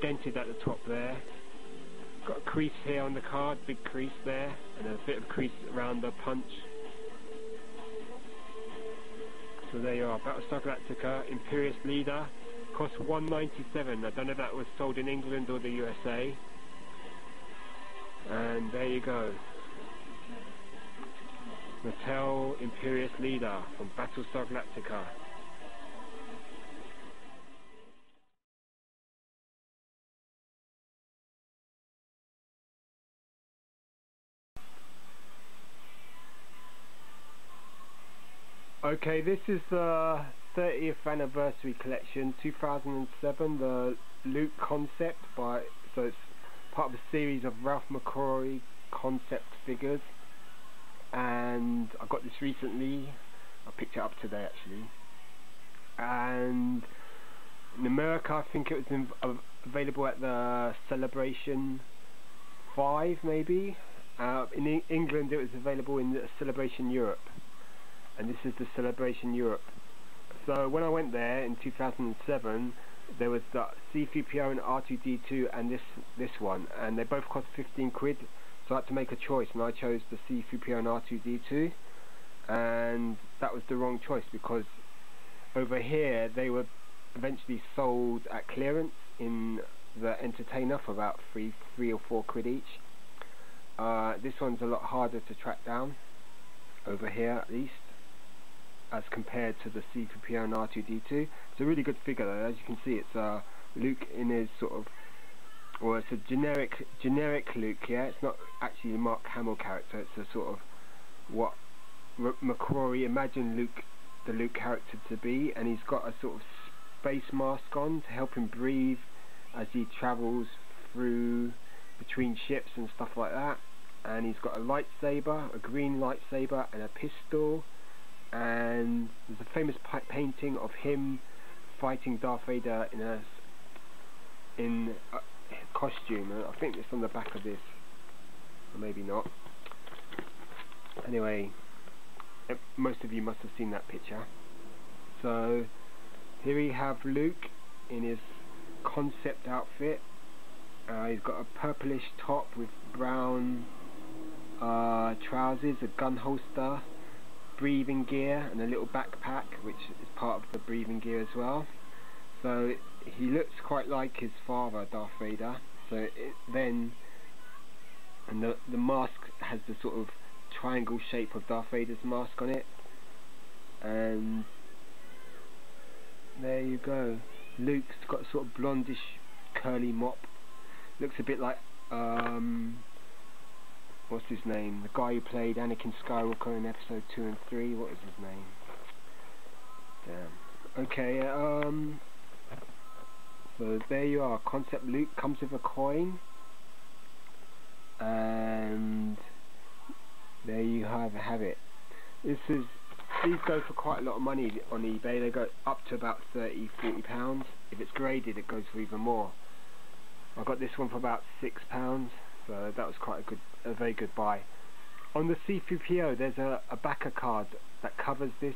dented at the top there. Got a crease here on the card, big crease there, and a bit of crease around the punch. So there you are, Battlestar Galactica, Imperious Leader, cost $1.97. I don't know if that was sold in England or the USA. And there you go, Mattel Imperious Leader from Battlestar Galactica. Okay, this is the 30th anniversary collection, 2007, the Luke concept so it's part of a series of Ralph McCrory concept figures, and I got this recently. I picked it up today actually, and in America I think it was available at the Celebration 5 maybe. In England it was available in the Celebration Europe, and this is the Celebration Europe. So when I went there in 2007, there was the C-3PO and R2-D2 and this one, and they both cost 15 quid, so I had to make a choice, and I chose the C-3PO and R2-D2, and that was the wrong choice, because over here they were eventually sold at clearance in the Entertainer for about 3 or 4 quid each, This one's a lot harder to track down, over here at least, as compared to the C-3PO and R2-D2. It's a really good figure though. As you can see, it's Luke in his sort of, well, it's a generic Luke, yeah? It's not actually a Mark Hamill character, it's a sort of what McCrory imagined the Luke character to be, and he's got a sort of space mask on to help him breathe as he travels through between ships and stuff like that. And he's got a lightsaber, a green lightsaber, and a pistol. And there's a famous painting of him fighting Darth Vader in a costume. I think it's on the back of this, or maybe not. Anyway, most of you must have seen that picture. So here we have Luke in his concept outfit. He's got a purplish top with brown trousers, a gun holster, breathing gear, and a little backpack, which is part of the breathing gear as well. So he looks quite like his father, Darth Vader. So the mask has the sort of triangle shape of Darth Vader's mask on it, and there you go. Luke's got a sort of blondish curly mop. Looks a bit like what's his name? The guy who played Anakin Skywalker in episode 2 and 3. What is his name? Damn. Okay. So there you are. Concept Luke comes with a coin, and there you have it. These go for quite a lot of money on eBay. They go up to about £30–40. If it's graded, it goes for even more. I got this one for about £6, so that was quite a very good buy. On the C-3PO, there's a backer card that covers the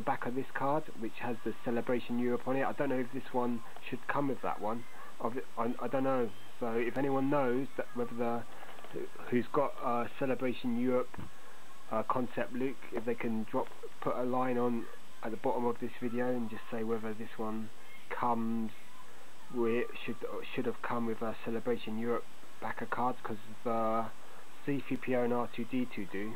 back of this card, which has the Celebration Europe on it. I don't know if this one should come with that one. I don't know. So if anyone knows that who's got Celebration Europe concept Luke, if they can put a line on at the bottom of this video and just say whether this one comes should have come with a Celebration Europe backer cards, because the C-3PO and R2-D2 do.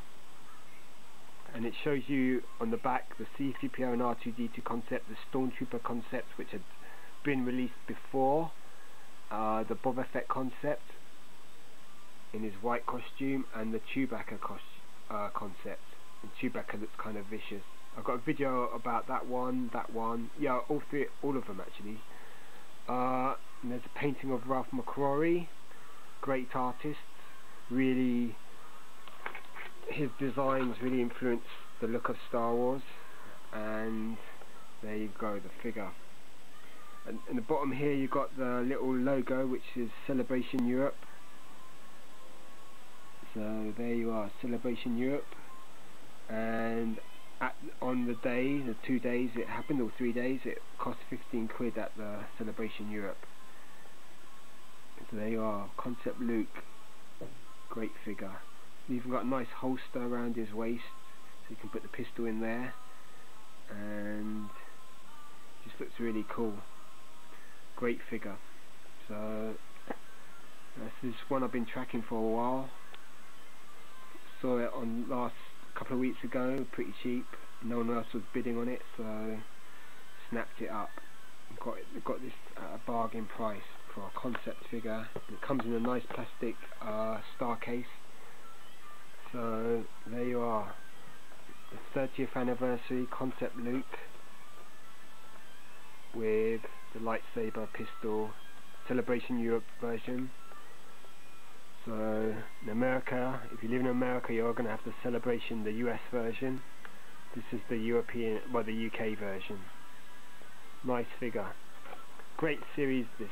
And it shows you on the back the C-3PO and R2-D2 concept, the Stormtrooper concept, which had been released before, the Boba Fett concept in his white costume, and the Chewbacca concept. And Chewbacca looks kind of vicious. I've got a video about that one, yeah, all of them actually. And there's a painting of Ralph McCrory, great artist. Really, his designs really influenced the look of Star Wars. And there you go, the figure. And in the bottom here you got the little logo, which is Celebration Europe. So there you are, Celebration Europe. And on the day, the 2 days it happened, or 3 days, it cost £15 at the Celebration Europe. So there you are, Concept Luke, great figure. He's even got a nice holster around his waist, so you can put the pistol in there, and just looks really cool. Great figure. So this is one I've been tracking for a while. Saw it on couple of weeks ago, pretty cheap. No one else was bidding on it, so snapped it up. Got this at a bargain price for a concept figure. It comes in a nice plastic star case. So there you are, the 30th anniversary Concept Luke with the lightsaber, pistol, Celebration Europe version. So in America, if you live in America, you're going to have the Celebration, the US version. This is the European, well, the UK version. Nice figure. Great series, this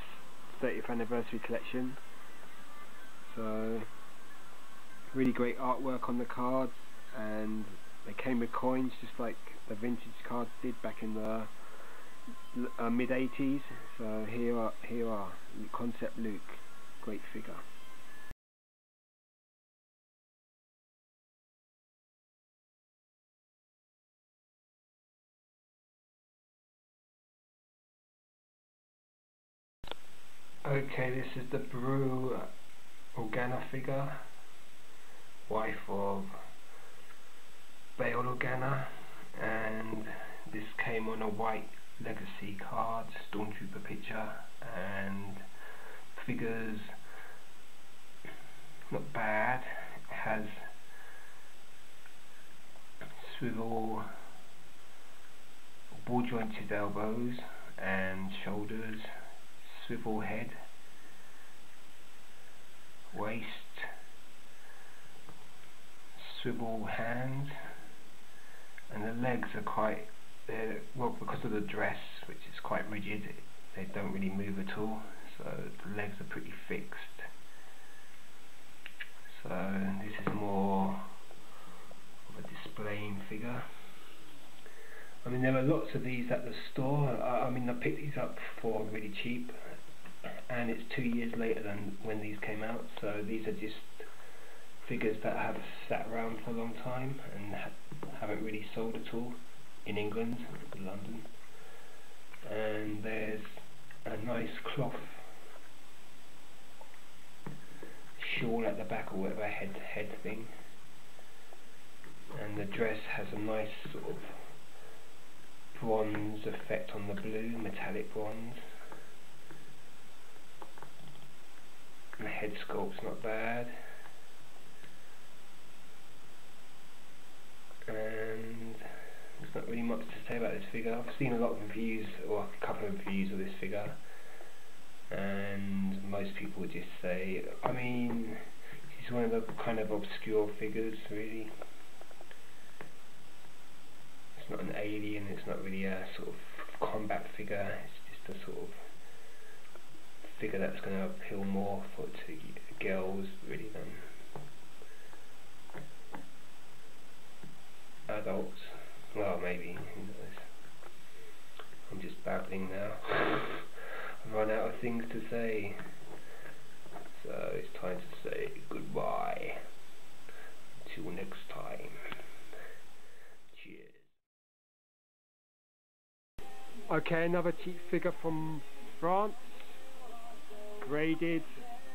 30th anniversary collection. So really great artwork on the cards, and they came with coins just like the vintage cards did back in the mid-80s. So here are Concept Luke, great figure. Okay, this is the Brew Organa figure. wife of Bail Organa, and this came on a white legacy card, Stormtrooper picture, and figures not bad. It has swivel ball jointed elbows and shoulders, swivel head, waist, swivel hands, and the legs are quite, well, because of the dress, which is quite rigid, they don't really move at all, so the legs are pretty fixed. So this is more of a displaying figure. I mean, there are lots of these at the store. I mean, I picked these up for really cheap, and it's 2 years later than when these came out, so these are just figures that have sat around for a long time and haven't really sold at all in England, London. And there's a nice cloth shawl at the back, or whatever, head thing, and the dress has a nice sort of bronze effect on the blue, metallic bronze. And the head sculpt's not bad, and there's not really much to say about this figure. I've seen a lot of reviews, or a couple of reviews of this figure, and most people would just say, I mean, he's one of the kind of obscure figures, really. It's not an alien, it's not really a sort of combat figure, it's just a sort of figure that's going to appeal more to girls, really, than adults. Well, maybe, who knows. I'm just babbling now. I've run out of things to say, so it's time to say goodbye. Until next time. Cheers. Okay, another cheap figure from France, graded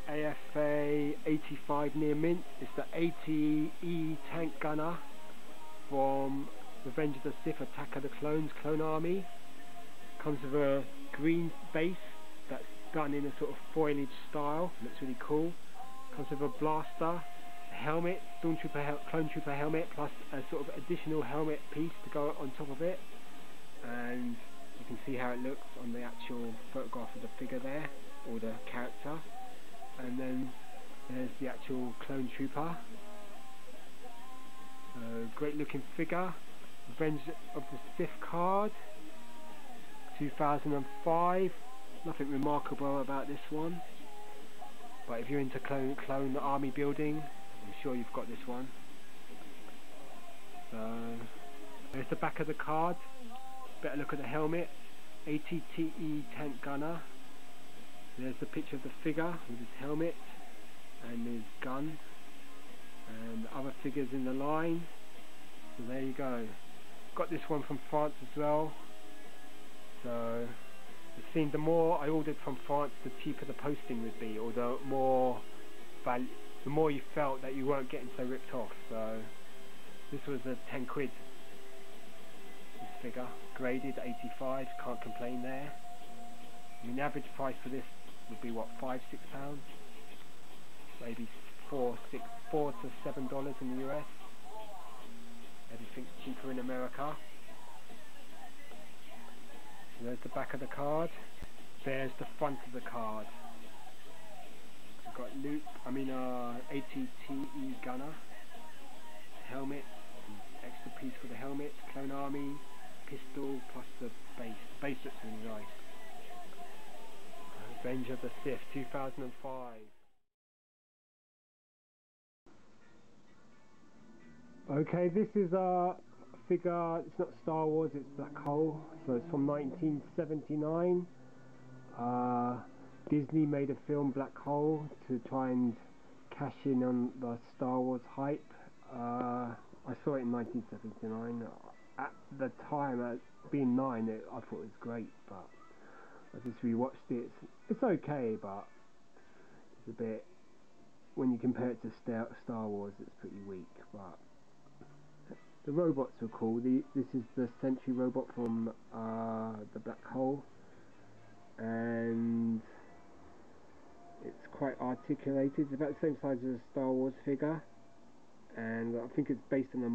AFA 85 near mint. It's the ATE tank gunner from Revenge of the Sith Attack of the Clones Clone Army. Comes with a green base that's done in a sort of foliage style, looks really cool. Comes with a blaster, a helmet, Clone Trooper helmet, plus a sort of additional helmet piece to go on top of it, and you can see how it looks on the actual photograph of the figure there, or the character. And then there's the actual Clone Trooper. Great looking figure. Revenge of the Sith card, 2005. Nothing remarkable about this one, but if you're into clone army building, I'm sure you've got this one. So there's the back of the card. Better look at the helmet. ATTE tank gunner. There's the picture of the figure with his helmet and his gun, and other figures in the line. So there you go. Got this one from France as well. So it seemed the more I ordered from France, the cheaper the posting would be, or the more you felt that you weren't getting so ripped off. So this was a 10 quid. This figure, graded 85, can't complain there. I mean, the average price for this would be what, £5–6? Maybe $4 to $7 in the US. Everything's cheaper in America. So there's the back of the card. There's the front of the card. We've got ATTE gunner, helmet, extra piece for the helmet, Clone Army, pistol, plus the base. The base looks really nice. Revenge of the Sith, 2005. Okay, this is a figure, it's not Star Wars, it's Black Hole, so it's from 1979. Disney made a film, Black Hole, to try and cash in on the Star Wars hype. I saw it in 1979. At the time, being 9, I thought it was great, but I just rewatched it. It's okay, but it's a bit when you compare it to Star Wars, it's pretty weak, but the robots are cool. This is the Sentry robot from the Black Hole, and it's quite articulated. It's about the same size as a Star Wars figure, and I think it's based on a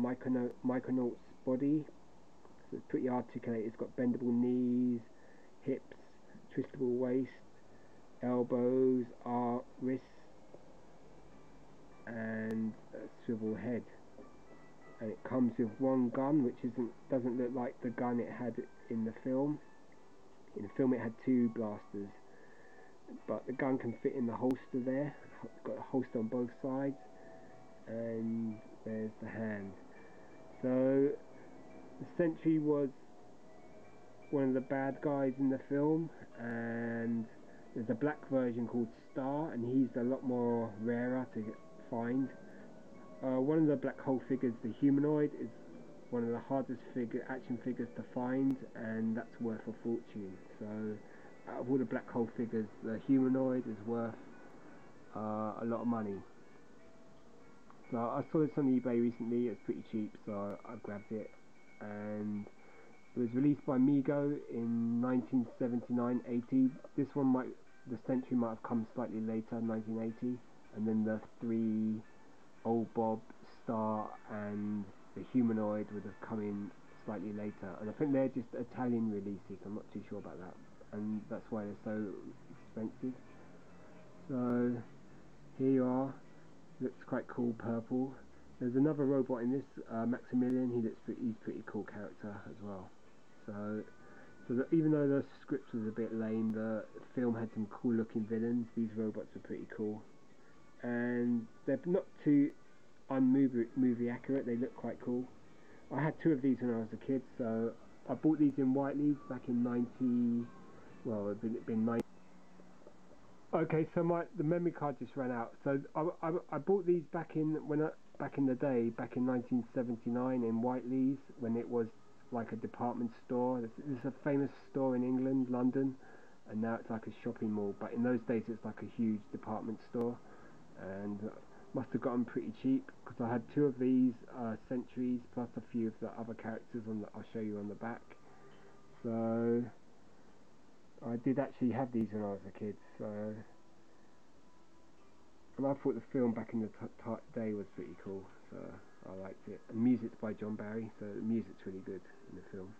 Micronaut's body, so it's pretty articulated. It's got bendable knees, hips, twistable waist, elbows, wrists, and a swivel head. And it comes with one gun, which doesn't look like the gun it had in the film. In the film it had two blasters, but the gun can fit in the holster there. It's got a holster on both sides, and there's the hand. So the Sentry was one of the bad guys in the film, and there's a black version called Star, and he's a lot more rarer to find. One of the Black Hole figures, the Humanoid, is one of the hardest action figures to find, and that's worth a fortune. So out of all the Black Hole figures, the Humanoid is worth a lot of money. So I saw this on eBay recently. It's pretty cheap, so I grabbed it, and it was released by Mego in 1979-80. This one the Sentry might have come slightly later, 1980, and then the three, Old Bob, Star, and the Humanoid would have come in slightly later. And I think they're just Italian releases. I'm not too sure about that, and that's why they're so expensive. So here you are. Looks quite cool, purple. There's another robot in this, Maximilian. He's pretty cool character as well. So even though the script was a bit lame, the film had some cool looking villains. These robots are pretty cool, and they're not too movie accurate. They look quite cool. I had two of these when I was a kid, so I bought these in Whiteley's back in 90. Well, it'd been 90. Okay, so the memory card just ran out. So I bought these back in the day, back in 1979 in Whiteley's, when it was like a department store. This is a famous store in England, London, and now it's like a shopping mall. But in those days, it's like a huge department store, and must have gotten pretty cheap, because I had two of these Sentries plus a few of the other characters I'll show you on the back. So I did actually have these when I was a kid. So, and I thought the film back in the day was pretty cool, so I liked it. And the music's by John Barry, so the music's really good in the film.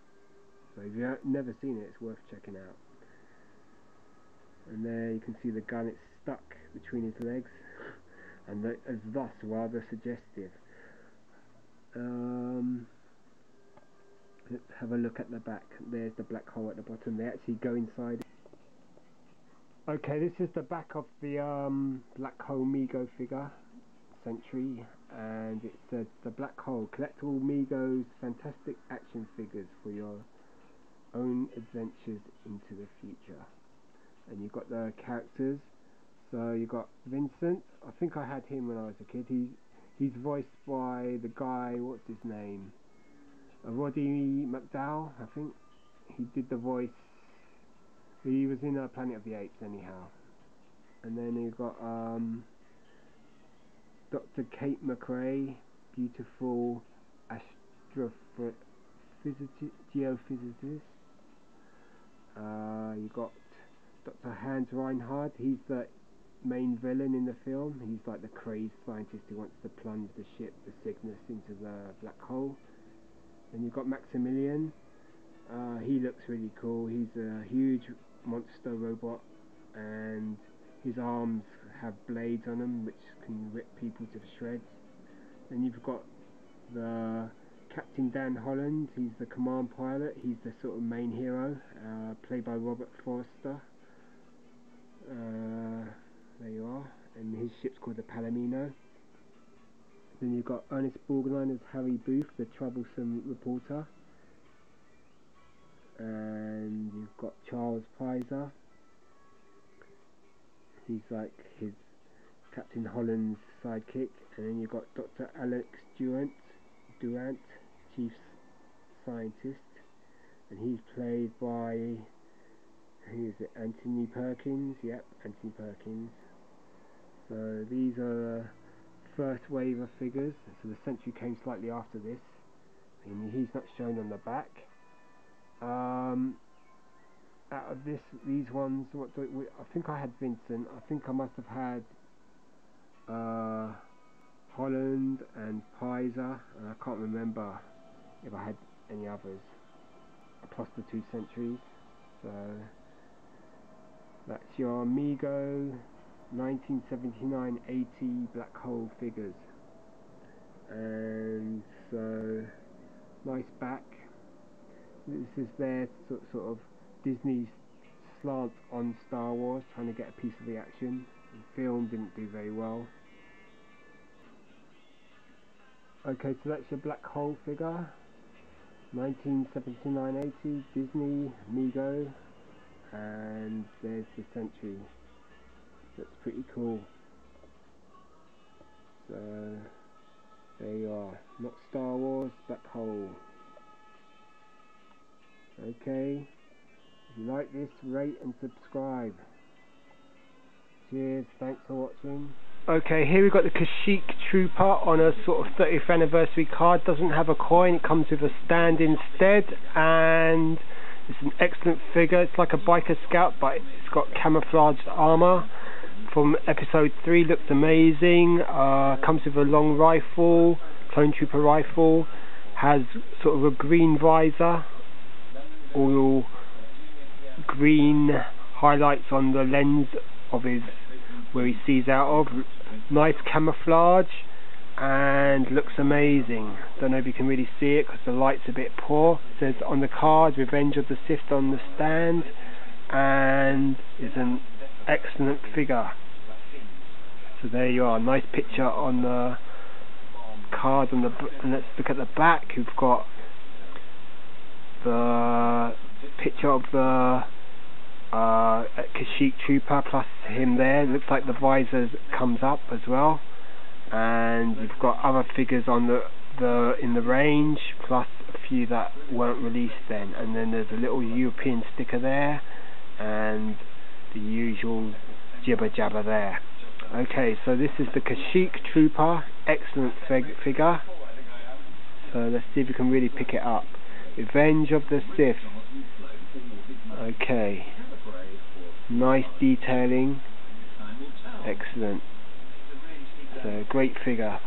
So if you've never seen it, it's worth checking out. And there you can see the gun, it's stuck between his legs, and is thus rather suggestive. Let's have a look at the back. There's the black hole at the bottom. They actually go inside. Okay, this is the back of the Black Hole Mego figure, Sentry, and it says the Black Hole, collectible Mego's fantastic action figures for your own adventures into the future. And you've got the characters. So you've got Vincent. I think I had him when I was a kid. He's voiced by the guy, what's his name? Roddy McDowall, I think. He did the voice. He was in Planet of the Apes anyhow. And then you've got Dr. Kate McRae, beautiful geophysicist. You've got Dr. Hans Reinhardt. He's the main villain in the film. He's like the crazed scientist who wants to plunge the ship, the Cygnus, into the black hole. Then you've got Maximilian. He looks really cool. He's a huge monster robot, and his arms have blades on them which can rip people to shreds. Then you've got the Captain Dan Holland. He's the command pilot. He's the sort of main hero, played by Robert Forster. There you are, and his ship's called the Palomino. Then you've got Ernest Borgnine as Harry Booth, the troublesome reporter. And you've got Charles Pizer. He's like his Captain Holland's sidekick. And then you've got Dr. Alex Durant, chief scientist, and he's played by, who is it, Anthony Perkins. Yep, Anthony Perkins. So these are the first wave of figures. So the Sentry came slightly after this. And he's not shown on the back. Out of these ones, I think I had Vincent. I think I must have had Holland and Pizer, and I can't remember if I had any others, plus the 2 Sentries. So that's your Mego 1979-80 black hole figures. And so nice back. This is their sort of Disney's slant on Star Wars, trying to get a piece of the action. The film didn't do very well. Okay, so that's your black hole figure, 1979-80 Disney Mego, and there's the Sentry. That's pretty cool. So there you are, not Star Wars, black hole. Okay, if you like this, rate and subscribe. Cheers, thanks for watching. Okay, here we've got the Kashyyyk Trooper on a sort of 30th anniversary card. Doesn't have a coin, it comes with a stand instead, and it's an excellent figure. It's like a biker scout, but it's got camouflaged armour from episode 3. Looks amazing. Comes with a long rifle, clone trooper rifle. Has sort of a green visor, all green highlights on the lens of his, where he sees out of. Nice camouflage and looks amazing. Don't know if you can really see it because the light's a bit poor. It says on the card Revenge of the Sith on the stand, and it's an excellent figure. So there you are, nice picture on the card. And let's look at the back. You've got the picture of the Kashyyyk Trooper plus him there. It looks like the visor comes up as well, and you've got other figures on in the range, plus a few that weren't released then, and then there's a little European sticker there and the usual jibber jabber there. Okay, so this is the Kashyyyk Trooper, excellent figure. So let's see if we can really pick it up. Revenge of the Sith. Okay, nice detailing, excellent. So great figure,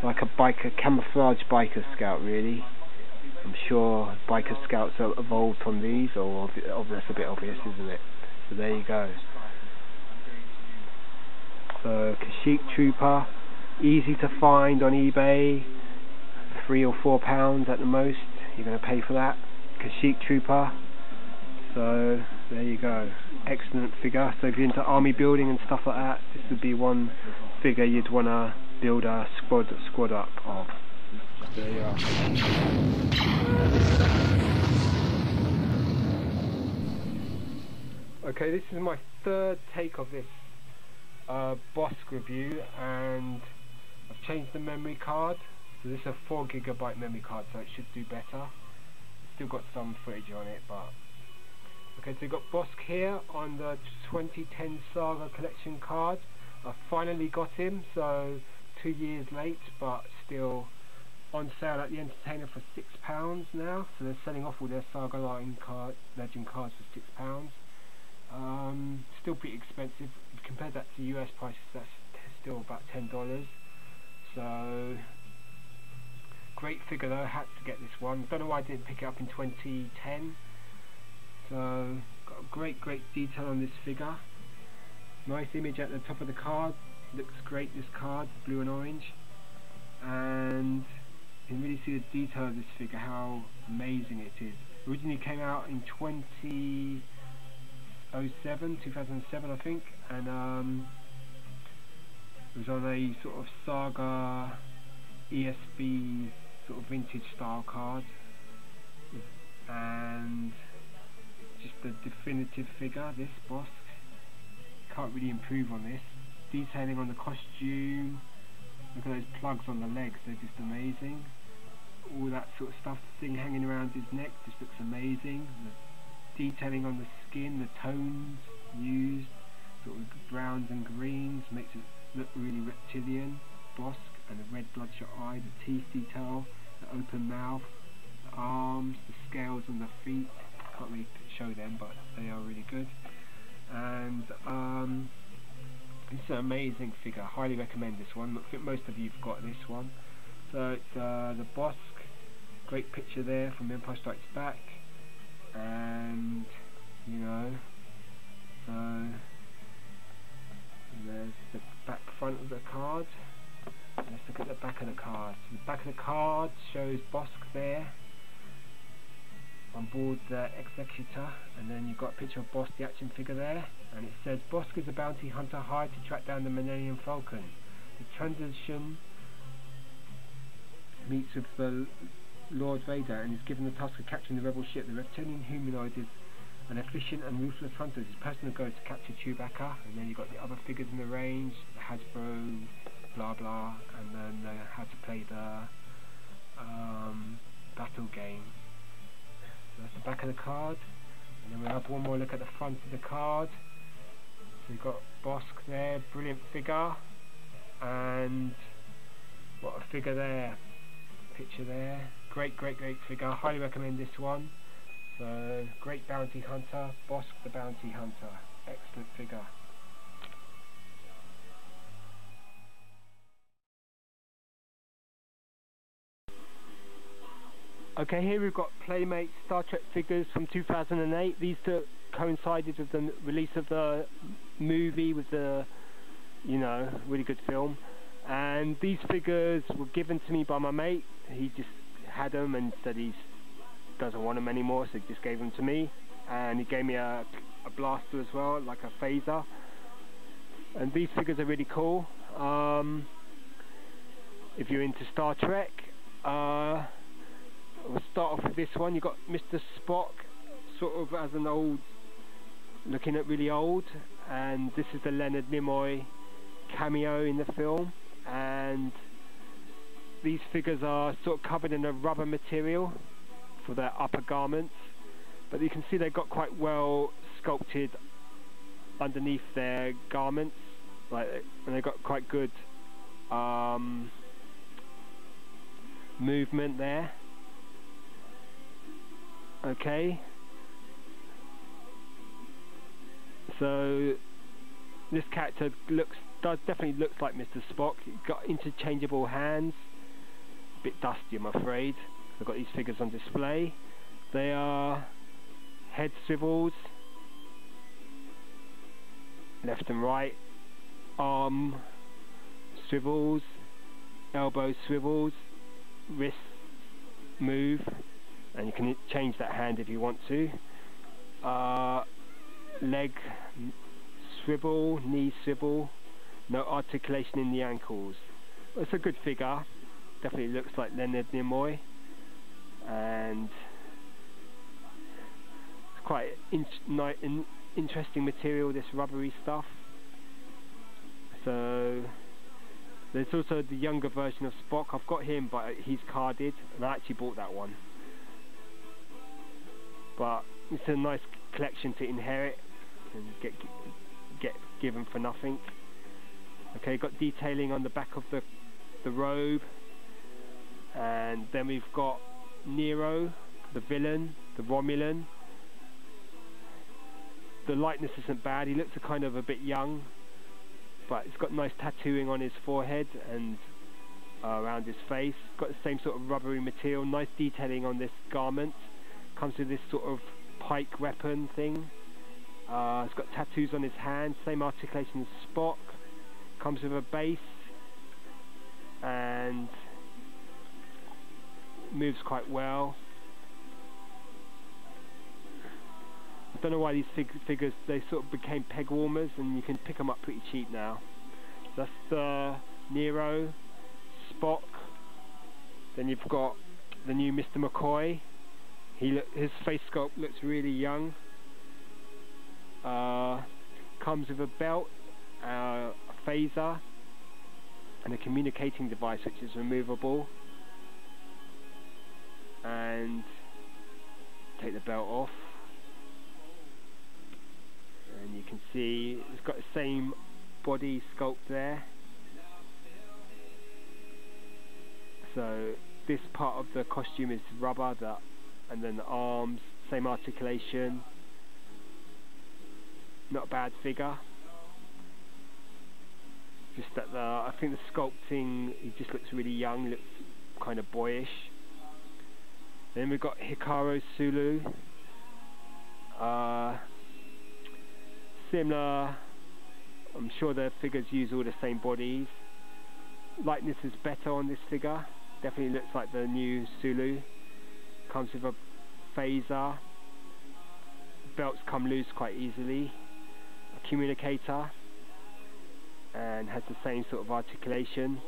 like a biker, camouflage biker scout really. I'm sure biker scouts are evolved from these, or that's a bit obvious, isn't it? So there you go. So Kashyyyk Trooper, easy to find on eBay, £3 or £4 at the most. You're going to pay for that. Kashyyyk Trooper. So there you go, excellent figure. So if you're into army building and stuff like that, this would be one figure you'd want to build a squad up of. There you are. Okay, this is my third take of this Bossk review, and I've changed the memory card. So this is a 4GB memory card, so it should do better. Still got some footage on it, but okay, so you've got Bossk here on the 2010 Saga Collection card. I finally got him, so 2 years late, but still on sale at the Entertainer for £6 now. So they're selling off all their Saga line legend cards for £6. Still pretty expensive. If you compare that to US prices, that's still about $10. So great figure though, had to get this one. Don't know why I didn't pick it up in 2010. So got a great detail on this figure. Nice image at the top of the card. Looks great, this card, blue and orange. And you can really see the detail of this figure, how amazing it is. Originally came out in 2007 I think, and it was on a sort of Saga ESB sort of vintage style card, and just a definitive figure, this Bossk. Can't really improve on this. Detailing on the costume, look at those plugs on the legs, they're just amazing. All that sort of stuff, thing hanging around his neck just looks amazing. The detailing on the skin, the tones used, sort of browns and greens, makes it look really reptilian. Bossk, and the red bloodshot eye, the teeth detail, the open mouth, the arms, the scales on the feet. Can't really show them, but they are really good. And it's an amazing figure. Highly recommend this one. I think most of you've got this one. So it's the Bossk. Great picture there from Empire Strikes Back. And you know, so and there's the back front of the card. Let's look at the back of the card. So the back of the card shows Bossk there on board the Executor, and then you've got a picture of Bossk, the action figure there, and it says Bossk is a bounty hunter hired to track down the Millennium Falcon. The transition meets with the Lord Vader and is given the task of capturing the rebel ship. The reptilian humanoid is an efficient and ruthless hunter. His personal goal is to capture Chewbacca, and then you've got the other figures in the range, the Hasbro, blah blah, and then how to play the battle game. So that's the back of the card, and then we'll have one more look at the front of the card. So you've got Bossk there, brilliant figure, and what a figure there, picture there, great figure, highly recommend this one. So great bounty hunter, Bossk the bounty hunter, excellent figure. Okay, here we've got Playmate Star Trek figures from 2008. These two coincided with the release of the movie, with the, you know, really good film. And these figures were given to me by my mate. He just had them and said he doesn't want them anymore, so he just gave them to me. And he gave me a blaster as well, like a phaser. And these figures are really cool. If you're into Star Trek, we'll start off with this one. You've got Mr. Spock, sort of as an old, looking at really old, and this is the Leonard Nimoy cameo in the film. And these figures are sort of covered in a rubber material for their upper garments, but you can see they've got quite well sculpted underneath their garments, and they've got quite good movement there. Okay, so this character definitely looks like Mr. Spock. He's got interchangeable hands, a bit dusty I'm afraid. I've got these figures on display. They are head swivels, left and right, arm swivels, elbow swivels, wrist move, and you can change that hand if you want to. Leg swivel, knee swivel, no articulation in the ankles. It's a good figure, definitely looks like Leonard Nimoy, and it's quite interesting material, this rubbery stuff. So there's also the younger version of Spock. I've got him, but he's carded, and I actually bought that one. But it's a nice collection to inherit and get given for nothing. Okay, got detailing on the back of the robe, and then we've got Nero, the villain, the Romulan. The likeness isn't bad. He looks kind of a bit young, but he's got nice tattooing on his forehead and around his face. Got the same sort of rubbery material, nice detailing on this garment. Comes with this sort of pike weapon thing. It's got tattoos on his hand, same articulation as Spock. Comes with a base and moves quite well. I don't know why these figures, they sort of became peg warmers, and you can pick them up pretty cheap now. That's the Nero, Spock. Then you've got the new Mr. McCoy. His face sculpt looks really young. Comes with a belt, a phaser, and a communicating device which is removable. And take the belt off, and you can see it's got the same body sculpt there. So this part of the costume is rubber, and then the arms, same articulation. Not a bad figure. Just that I think the sculpting, he just looks really young, looks kind of boyish. Then we've got Hikaru Sulu. Similar, I'm sure the figures use all the same bodies. Lightness is better on this figure, definitely looks like the new Sulu. Comes with a phaser, belts come loose quite easily, a communicator, and has the same sort of articulation,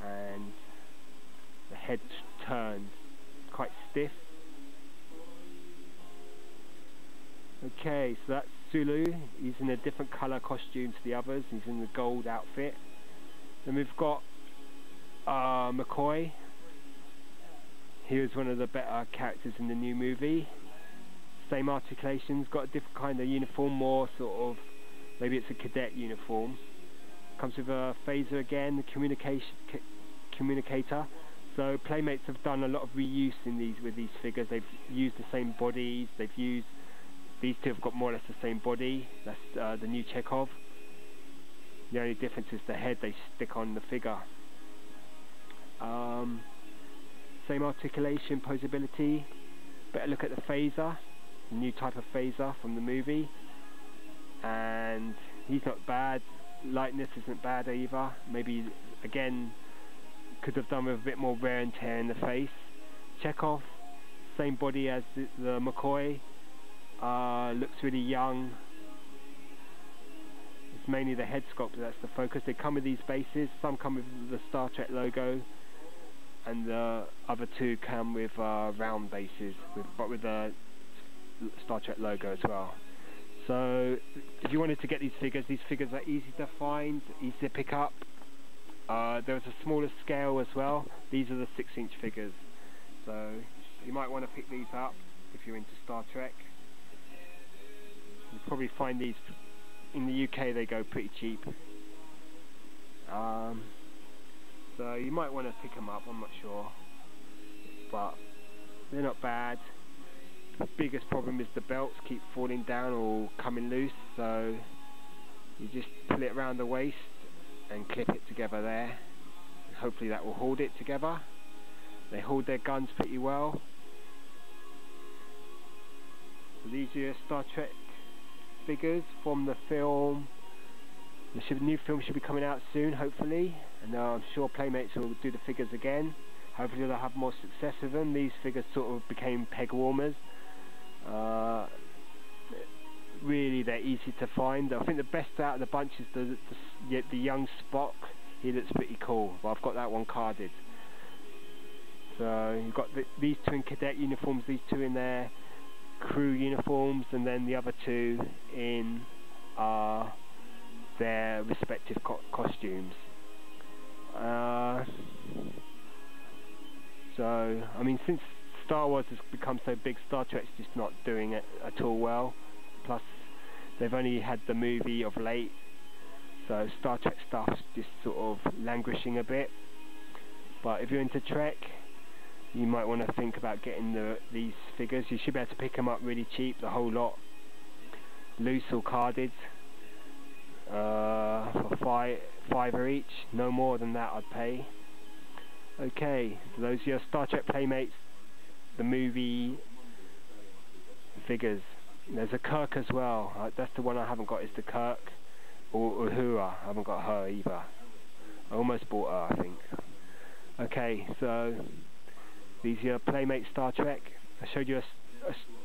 and the head turns, quite stiff. Okay, so that's Sulu. He's in a different colour costume to the others. He's in the gold outfit. Then we've got McCoy. He was one of the better characters in the new movie. Same articulations, got a different kind of uniform, more sort of, maybe it's a cadet uniform. Comes with a phaser again, the communicator. So Playmates have done a lot of reuse with these figures. They've used the same bodies. These two have got more or less the same body. That's the new Chekhov. The only difference is the head they stick on the figure. Same articulation, posability. Better look at the phaser, the new type of phaser from the movie. And he's not bad. Lightness isn't bad either. Maybe again could have done with a bit more wear and tear in the face. Chekhov, same body as the McCoy. Looks really young. It's mainly the head sculpt that's the focus. They come with these bases. Some come with the Star Trek logo, and the other two come with round bases, but with the Star Trek logo as well. So if you wanted to get these figures are easy to find, easy to pick up. There was a smaller scale as well. These are the 6-inch figures, so you might want to pick these up if you're into Star Trek. You'll probably find these in the UK, they go pretty cheap. So you might want to pick them up, I'm not sure, but they're not bad. The biggest problem is the belts keep falling down or coming loose, so you just pull it around the waist and clip it together there. Hopefully that will hold it together. They hold their guns pretty well. So these are your Star Trek figures from the film. The new film should be coming out soon, hopefully, and I'm sure Playmates will do the figures again. Hopefully they'll have more success with them. These figures sort of became peg warmers. Really, they're easy to find. I think the best out of the bunch is the young Spock. He looks pretty cool, but I've got that one carded. So you've got these two in cadet uniforms, these two in their crew uniforms, and then the other two in their respective costumes. So, I mean, since Star Wars has become so big, Star Trek's just not doing it at all well. Plus, they've only had the movie of late, so Star Trek stuff's just sort of languishing a bit. But if you're into Trek, you might want to think about getting these figures. You should be able to pick them up really cheap, the whole lot, loose or carded, for $5 each. No more than that I'd pay. Okay, so those are your Star Trek Playmates, the movie figures. There's a Kirk as well. That's the one I haven't got, is the Kirk, or Uhura. I haven't got her either. I almost bought her, I think. Okay, so these are your Playmates Star Trek. I showed you a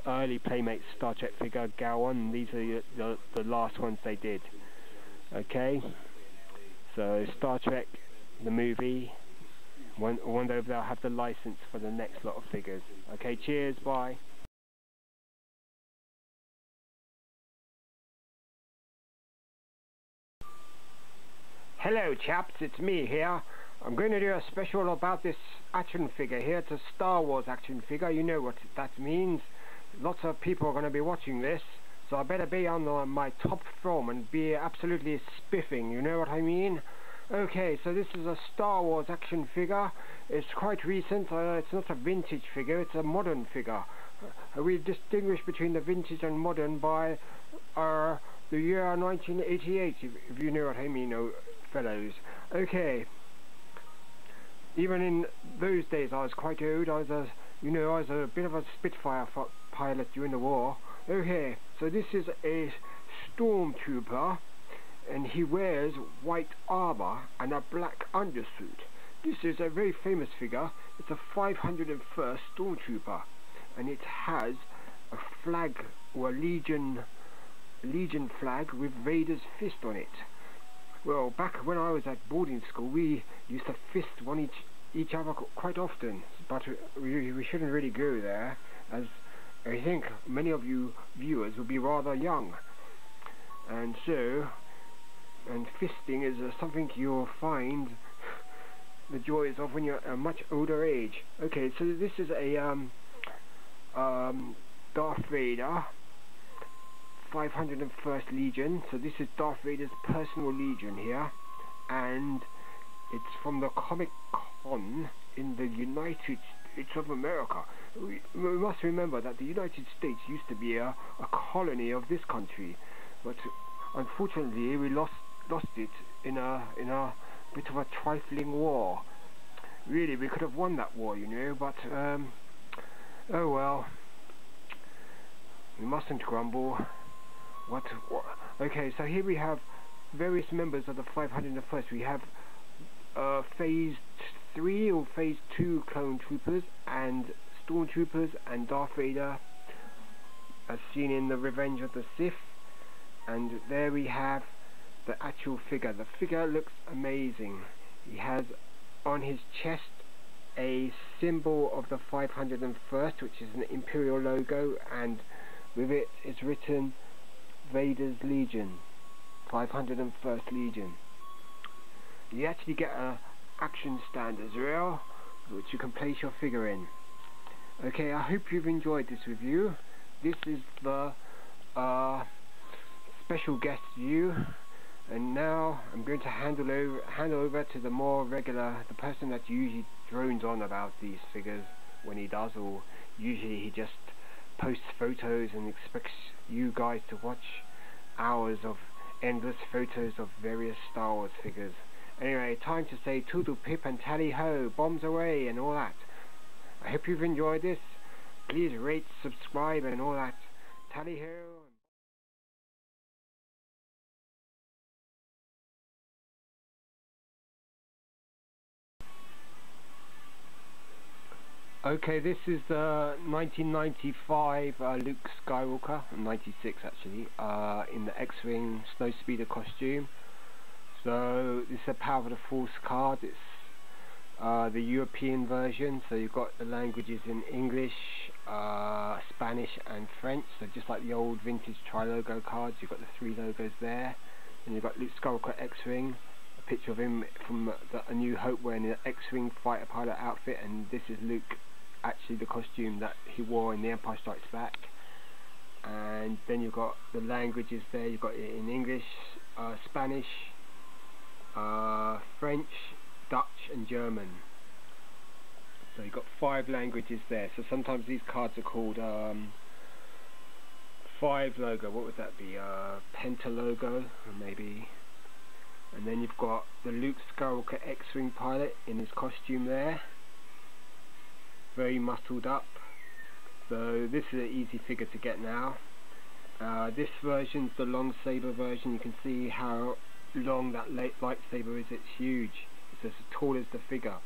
early Playmates Star Trek figure, Gowan, and these are the last ones they did. Okay, so Star Trek, the movie. I wonder if they'll have the license for the next lot of figures. Okay, cheers, bye. Hello chaps, it's me here. I'm going to do a special about this action figure here. It's a Star Wars action figure. You know what that means. Lots of people are going to be watching this, so I better be on my top form and be absolutely spiffing, you know what I mean? Okay, so this is a Star Wars action figure. It's quite recent. It's not a vintage figure, it's a modern figure. We distinguish between the vintage and modern by the year 1988, if you know what I mean, fellows. Okay. Even in those days I was quite old. I was a bit of a Spitfire pilot during the war. Okay, so this is a stormtrooper, and he wears white armor and a black undersuit. This is a very famous figure. It's a 501st stormtrooper, and it has a flag, or a Legion flag with Vader's fist on it. Well, back when I was at boarding school, we used to fist each other quite often, but we shouldn't really go there, as I think many of you viewers will be rather young, and fisting is something you'll find the joys of when you're a much older age. Okay, so this is a Darth Vader 501st Legion. So this is Darth Vader's personal Legion here, and it's from the Comic Con in the United States of America. We must remember that the United States used to be a colony of this country, but unfortunately we lost it in a bit of a trifling war. Really, we could have won that war, you know, but oh well, we mustn't grumble. What? Okay, so here we have various members of the 501st. We have Phase 3 or Phase 2 clone troopers and stormtroopers and Darth Vader, as seen in the Revenge of the Sith. And there we have the actual figure. The figure looks amazing. He has on his chest a symbol of the 501st, which is an Imperial logo, and with it is written Vader's Legion, 501st Legion. You actually get a action stand as well, which you can place your figure in. Okay, I hope you've enjoyed this review. This is the special guest view, and now I'm going to hand over to the more regular, the person that usually drones on about these figures when he does, or usually he just posts photos and expects you guys to watch hours of endless photos of various Star Wars figures. Anyway, time to say toodle pip and tally ho, bombs away and all that. I hope you've enjoyed this. Please rate, subscribe and all that. Tally ho. Okay, this is the 1995 Luke Skywalker, 96 actually, in the X-Wing Snowspeeder costume. So this is a Power of the Force card. It's the European version, so you've got the languages in English, Spanish and French, so just like the old vintage tri-logo cards. You've got the 3 logos there, and you've got Luke Skywalker X-Wing, a picture of him from A New Hope wearing an X-Wing fighter pilot outfit, and this is Luke, actually the costume that he wore in The Empire Strikes Back. And then you've got the languages there. You've got it in English, Spanish, French, Dutch and German. So you've got 5 languages there. So sometimes these cards are called 5 logo. What would that be? Penta logo, maybe. And then you've got the Luke Skywalker X-Wing pilot in his costume there, very muscled up. So this is an easy figure to get now. This version's the long saber version. You can see how long that lightsaber is. It's huge. It's as tall as the figure,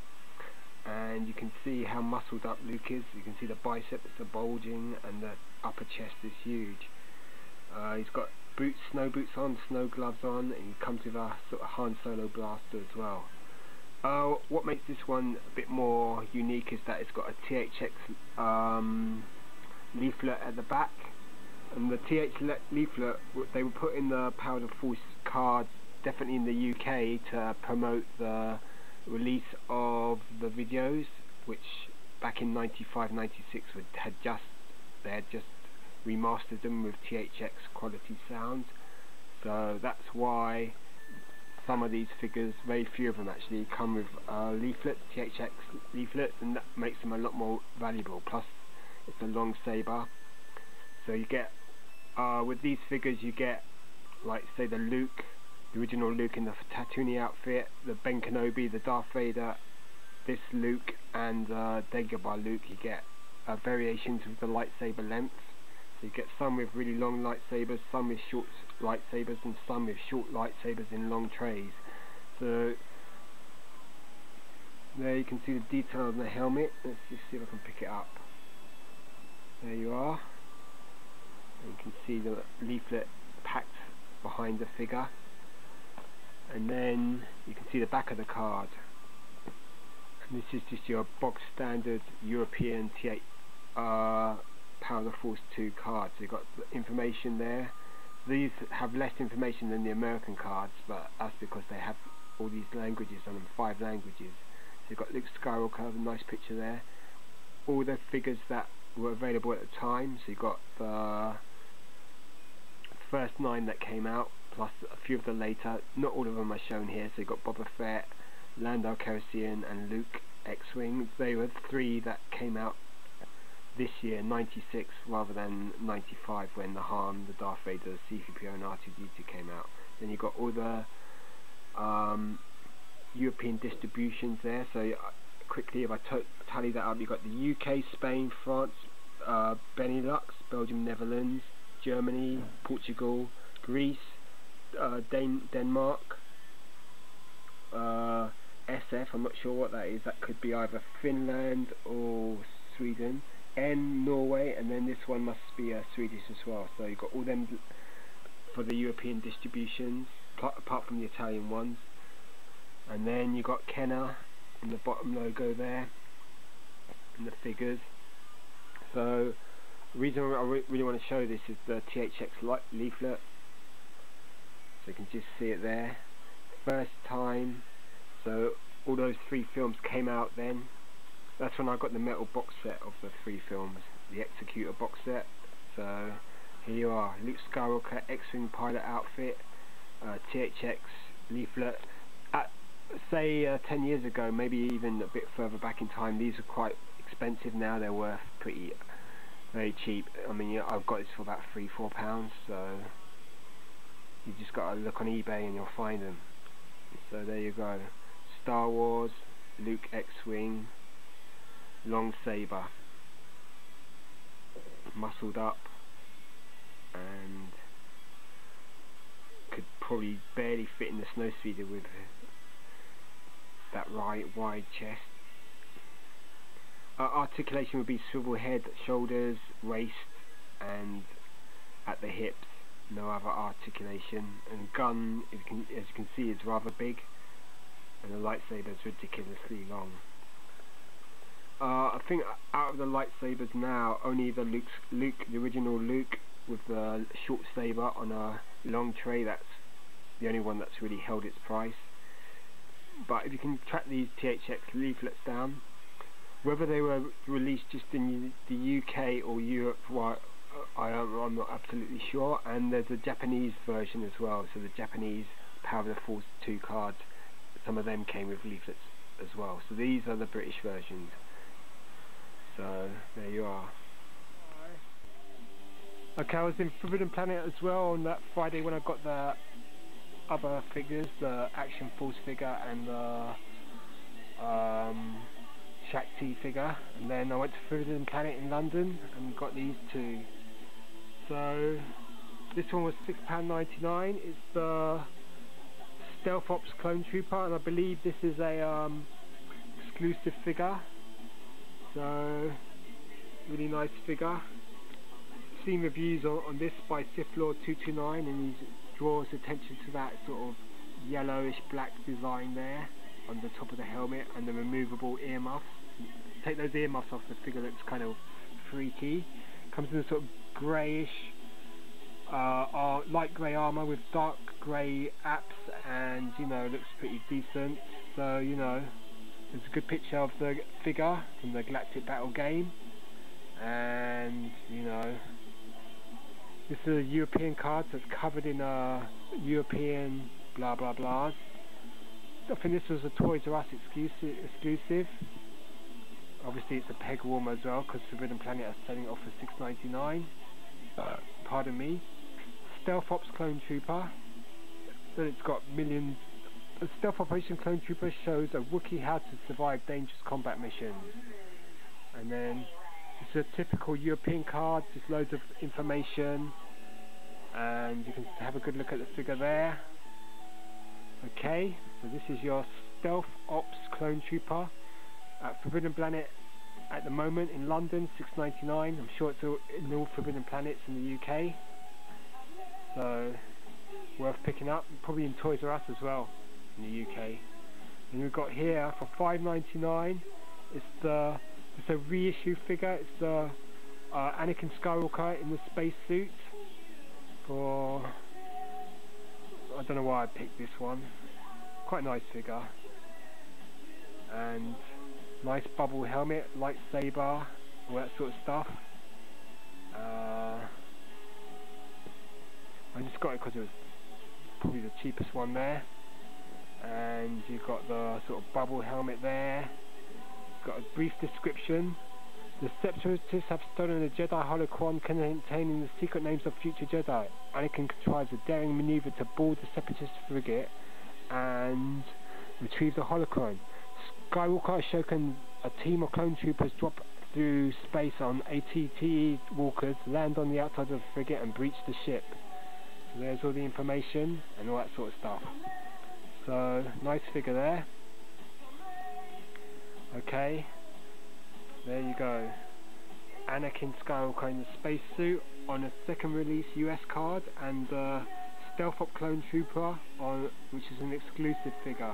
and you can see how muscled up Luke is. You can see the biceps are bulging and the upper chest is huge. He's got boots, snow boots on, snow gloves on, and he comes with a sort of Han Solo blaster as well. What makes this one a bit more unique is that it's got a THX leaflet at the back, and the THX leaflet they were put in the Power of the Force cards, definitely in the UK, to promote the release of the videos, which back in 95-96 they had just remastered them with THX quality sound. So that's why some of these figures, very few of them actually, come with leaflets, THX leaflets, and that makes them a lot more valuable. Plus it's a long saber, so you get with these figures you get, like say the Luke, the original Luke in the Tatooine outfit, the Ben Kenobi, the Darth Vader, this Luke, and Dagobah Luke. You get variations with the lightsaber length. So you get some with really long lightsabers, some with short lightsabers, and some with short lightsabers in long trays. So there you can see the detail on the helmet. Let's just see if I can pick it up. There you are. And you can see the leaflet packed behind the figure. And then you can see the back of the card. And this is just your box standard European Power of the Force 2 cards. So you've got the information there. These have less information than the American cards, but that's because they have all these languages on them, 5 languages. So you've got Luke Skywalker, a nice picture there. All the figures that were available at the time. So you've got the first 9 that came out, plus a few of the later. Not all of them are shown here. So you've got Boba Fett, Lando Calrissian, and Luke X-Wing. They were 3 that came out this year, 96 rather than 95, when the Han, the Darth Vader, the C-3PO and R2-D2 came out. Then you've got all the European distributions there. So quickly, if I tally that up, you've got the UK, Spain, France, Benelux, Belgium, Netherlands, Germany, Portugal, Greece, Denmark, SF, I'm not sure what that is. That could be either Finland or Sweden. Norway, and then this one must be Swedish as well. So you've got all them for the European distributions, apart from the Italian ones. And then you've got Kenner in the bottom logo there, and the figures. So the reason I really want to show this is the THX leaflet. So you can just see it there. First time. So all those 3 films came out then. That's when I got the metal box set of the 3 films, the Executor box set. So here you are, Luke Skywalker X-Wing pilot outfit, THX leaflet. At say 10 years ago, maybe even a bit further back in time, these are quite expensive. Now they're worth very cheap. I mean, I've got this for about £3-4, so you just got to look on eBay and you'll find them. So there you go, Star Wars, Luke X-Wing, long saber, muscled up, and could probably barely fit in the snowspeeder with that wide chest. Articulation would be swivel head, shoulders, waist, and at the hips. No other articulation. And gun, as you can see, is rather big, and the lightsaber is ridiculously long. I think out of the lightsabers now, only the the original Luke with the short saber on a long tray, that's the only one that's really held its price. But if you can track these THX leaflets down, whether they were released just in the UK or Europe, well, I'm not absolutely sure. And there's a Japanese version as well, so the Japanese Power of the Force 2 cards, some of them came with leaflets as well. So these are the British versions. So there you are. Okay, I was in Forbidden Planet as well on that Friday when I got the other figures, the Action Force figure and the Shakti figure, and then I went to Forbidden Planet in London and got these 2. So this one was £6.99. It's the Stealth Ops Clone Trooper, and I believe this is a exclusive figure. So really nice figure. Seen reviews on this by SithLord229, and he draws attention to that sort of yellowish black design there on the top of the helmet and the removable earmuffs. Take those earmuffs off, the figure looks kind of freaky. Comes in a sort of greyish, light grey armour with dark grey apps, and you know, looks pretty decent. So you know, there's a good picture of the figure from the Galactic Battle game, and you know, This is a European card, so it's covered in European blah blah blah. I think this was a Toys R Us exclusive. Obviously it's a peg warmer as well, because Forbidden Planet are selling it off for $6.99. Pardon me. Stealth Ops Clone Trooper. So it's got millions. The Stealth Operation Clone Trooper shows a Wookiee how to survive dangerous combat missions. And then it's a typical European card, just loads of information, and you can have a good look at the figure there. Okay, so this is your Stealth Ops Clone Trooper at Forbidden Planet at the moment in London, $6.99. I'm sure it's in all Forbidden Planets in the UK, so worth picking up, probably in Toys R Us as well in the UK. And we've got here for $5.99, it's a reissue figure. It's the Anakin Skywalker in the spacesuit. For I don't know why I picked this one. Quite a nice figure. And nice bubble helmet, lightsaber, all that sort of stuff. I just got it because it was probably the cheapest one there. And you've got the sort of bubble helmet there. Got a brief description. The Separatists have stolen a Jedi holocron containing the secret names of future Jedi. Anakin contrives a daring maneuver to board the Separatist frigate and retrieve the holocron. Skywalker, Ahsoka, a team of clone troopers drop through space on AT-AT walkers, land on the outside of the frigate and breach the ship. So there's all the information and all that sort of stuff. So nice figure there. Okay, there you go. Anakin Skywalker in the spacesuit on a second release US card, and Stealth Op Clone Trooper which is an exclusive figure.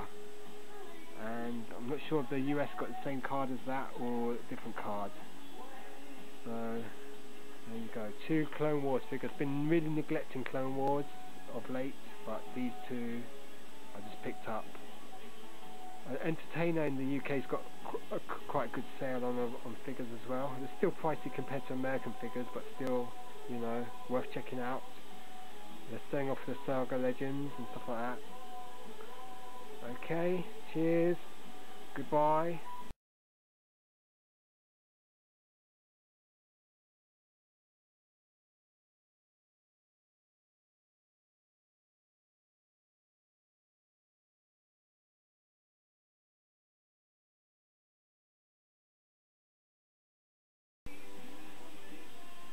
And I'm not sure if the US got the same card as that or a different card. So there you go. 2 Clone Wars figures. Been really neglecting Clone Wars of late, but these two I just picked up. Entertainer in the UK's got quite a good sale on figures as well. They're still pricey compared to American figures, but still, you know, worth checking out. They're staying off the Saga Legends and stuff like that. Okay, cheers, goodbye.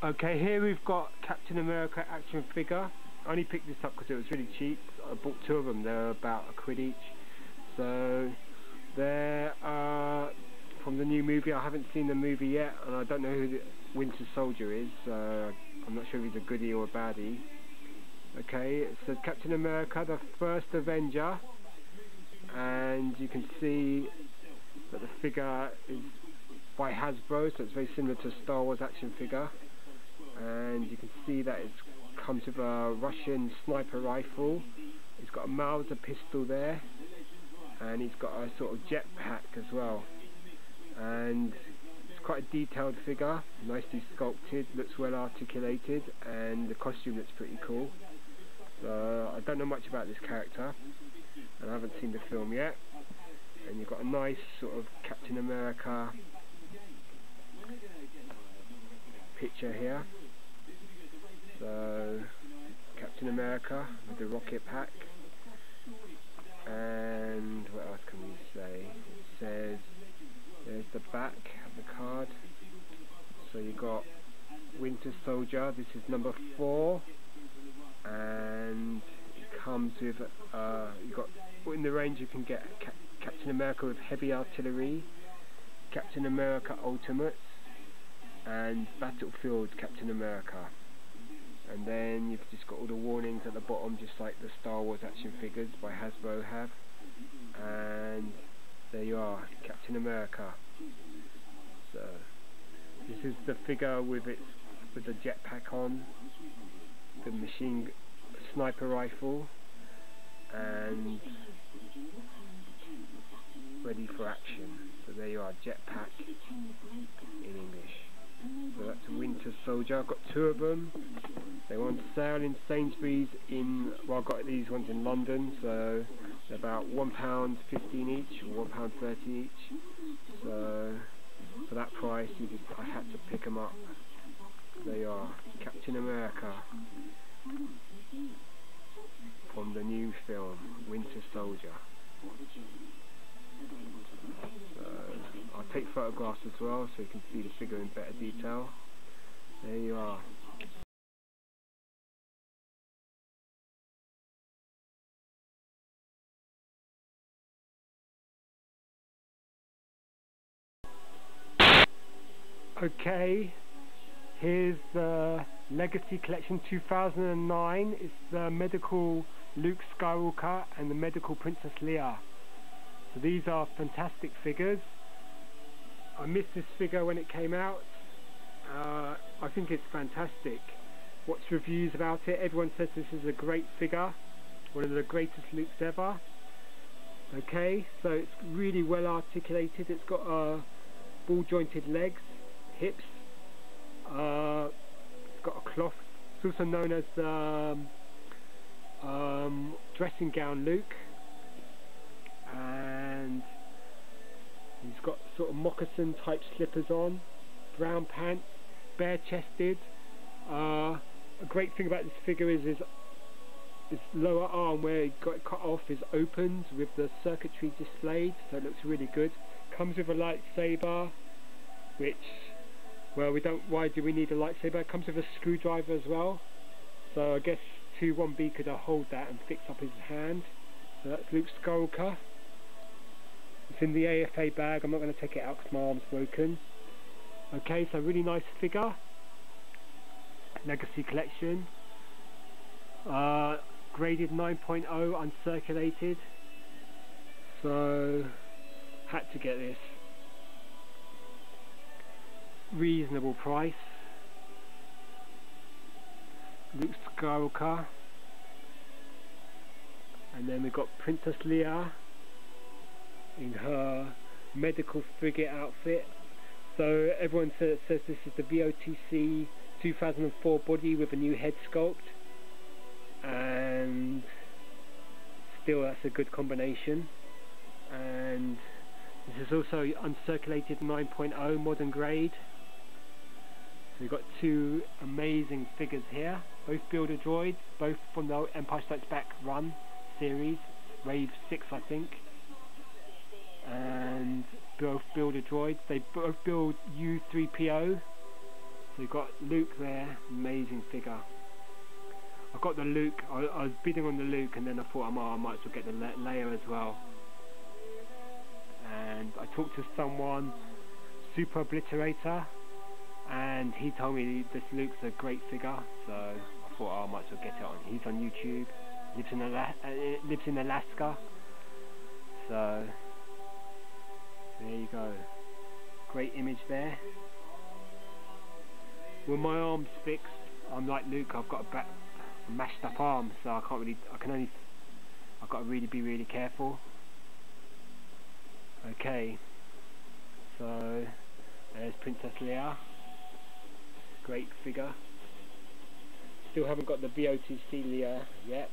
Okay, here we've got Captain America action figure. I only picked this up because it was really cheap. I bought 2 of them, they're about £1 each. So they're from the new movie. I haven't seen the movie yet, and I don't know who the Winter Soldier is, so I'm not sure if he's a goodie or a baddie. Okay, it says Captain America, the first Avenger, and you can see that the figure is by Hasbro, so it's very similar to a Star Wars action figure. And you can see that it comes with a Russian sniper rifle. He's got a Mauser pistol there, and he's got a sort of jetpack as well. And it's quite a detailed figure, nicely sculpted, looks well articulated, and the costume looks pretty cool. So I don't know much about this character, and I haven't seen the film yet. And you've got a nice sort of Captain America picture here. So Captain America with the rocket pack, and what else can we say? It says there's the back of the card. So you got Winter Soldier. This is number 4, and it comes with you got in the range. You can get Captain America with heavy artillery, Captain America Ultimates, and Battlefield Captain America. And then you've just got all the warnings at the bottom, just like the Star Wars action figures by Hasbro have. And there you are, Captain America. So this is the figure with the jetpack on, the machine sniper rifle, and ready for action. So there you are, jetpack in English. So that's a Winter Soldier. I've got two of them. They were on sale in Sainsbury's well, I got these ones in London, so they're about £1.15 each, or £1.30 each. So for that price, I had to pick them up. They are Captain America from the new film Winter Soldier. So I'll take photographs as well so you can see the figure in better detail. There you are. Okay, here's the Legacy Collection 2009. It's the medical Luke Skywalker and the medical Princess Leia. So these are fantastic figures. I missed this figure when it came out. I think it's fantastic. Watched reviews about it. Everyone says this is a great figure, one of the greatest Lukes ever. Okay, so it's really well articulated. It's got ball jointed legs, hips. It's got a cloth. It's also known as dressing gown Luke, and he's got sort of moccasin type slippers on, brown pants, bare chested. A great thing about this figure is his lower arm, where he got it cut off, is opened with the circuitry displayed, so it looks really good. Comes with a lightsaber, which, well, why do we need a lightsaber? It comes with a screwdriver as well, so I guess 2-1B could hold that and fix up his hand. So that's Luke Skywalker. It's in the AFA bag. I'm not going to take it out because my arm's broken. Okay, so really nice figure. Legacy Collection. Graded 9.0, uncirculated. So, had to get this. Reasonable price. Luke Skywalker. And then we've got Princess Leia in her medical frigate outfit. So everyone says this is the VOTC 2004 body with a new head sculpt, and still that's a good combination. And this is also uncirculated 9.0 modern grade. So we've got two amazing figures here, both Builder Droids, both from the Empire Strikes Back run series, Wave 6 I think, and both Builder Droids. They both build U-3PO, so you've got Luke there, amazing figure. I got the Luke, I was bidding on the Luke, and then I thought I might as well get the Leia as well. And I talked to someone, Super Obliterator, and he told me this Luke's a great figure, so I thought I might as well get it on. He's on YouTube, lives in Alaska, so there you go. Great image there. With my arms fixed, I'm like Luke. I've got a mashed up arm, so I've got to really be really careful. Okay, so there's Princess Leia. Great figure. Still haven't got the VOTC Leia yet,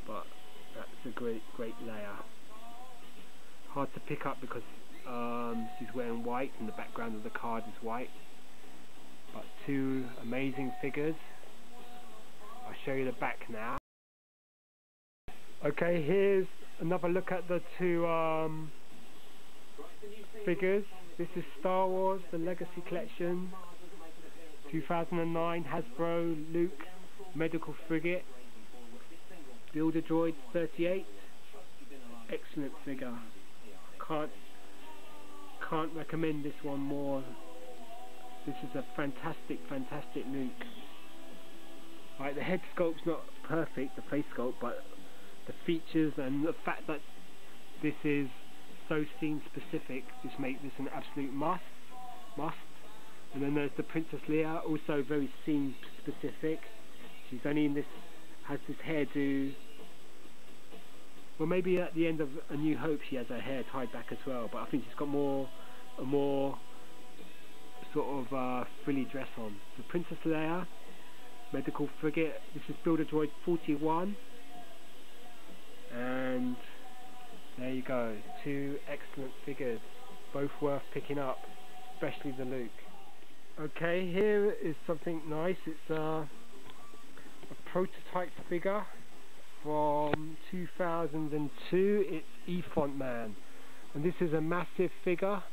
but that's a great Leia. Hard to pick up because she's wearing white and the background of the card is white. But two amazing figures. I'll show you the back now. Okay, here's another look at the two figures. This is Star Wars, the Legacy Collection 2009, Hasbro Luke Medical Frigate, Builder Droid 38. Excellent figure. Can't recommend this one more. This is a fantastic Luke. Right, the head sculpt's not perfect, the face sculpt, but the features and the fact that this is so scene specific just make this an absolute must. And then there's the Princess Leia, also very scene specific. She's only in this, has this hairdo. Well, maybe at the end of A New Hope she has her hair tied back as well, but I think she's got more a more sort of frilly dress on. So Princess Leia, medical frigate. This is Builder Droid 41, and there you go, two excellent figures, both worth picking up, especially the Luke. Okay, here is something nice. It's a prototype figure from 2002. It's Efont Man, and this is a massive figure.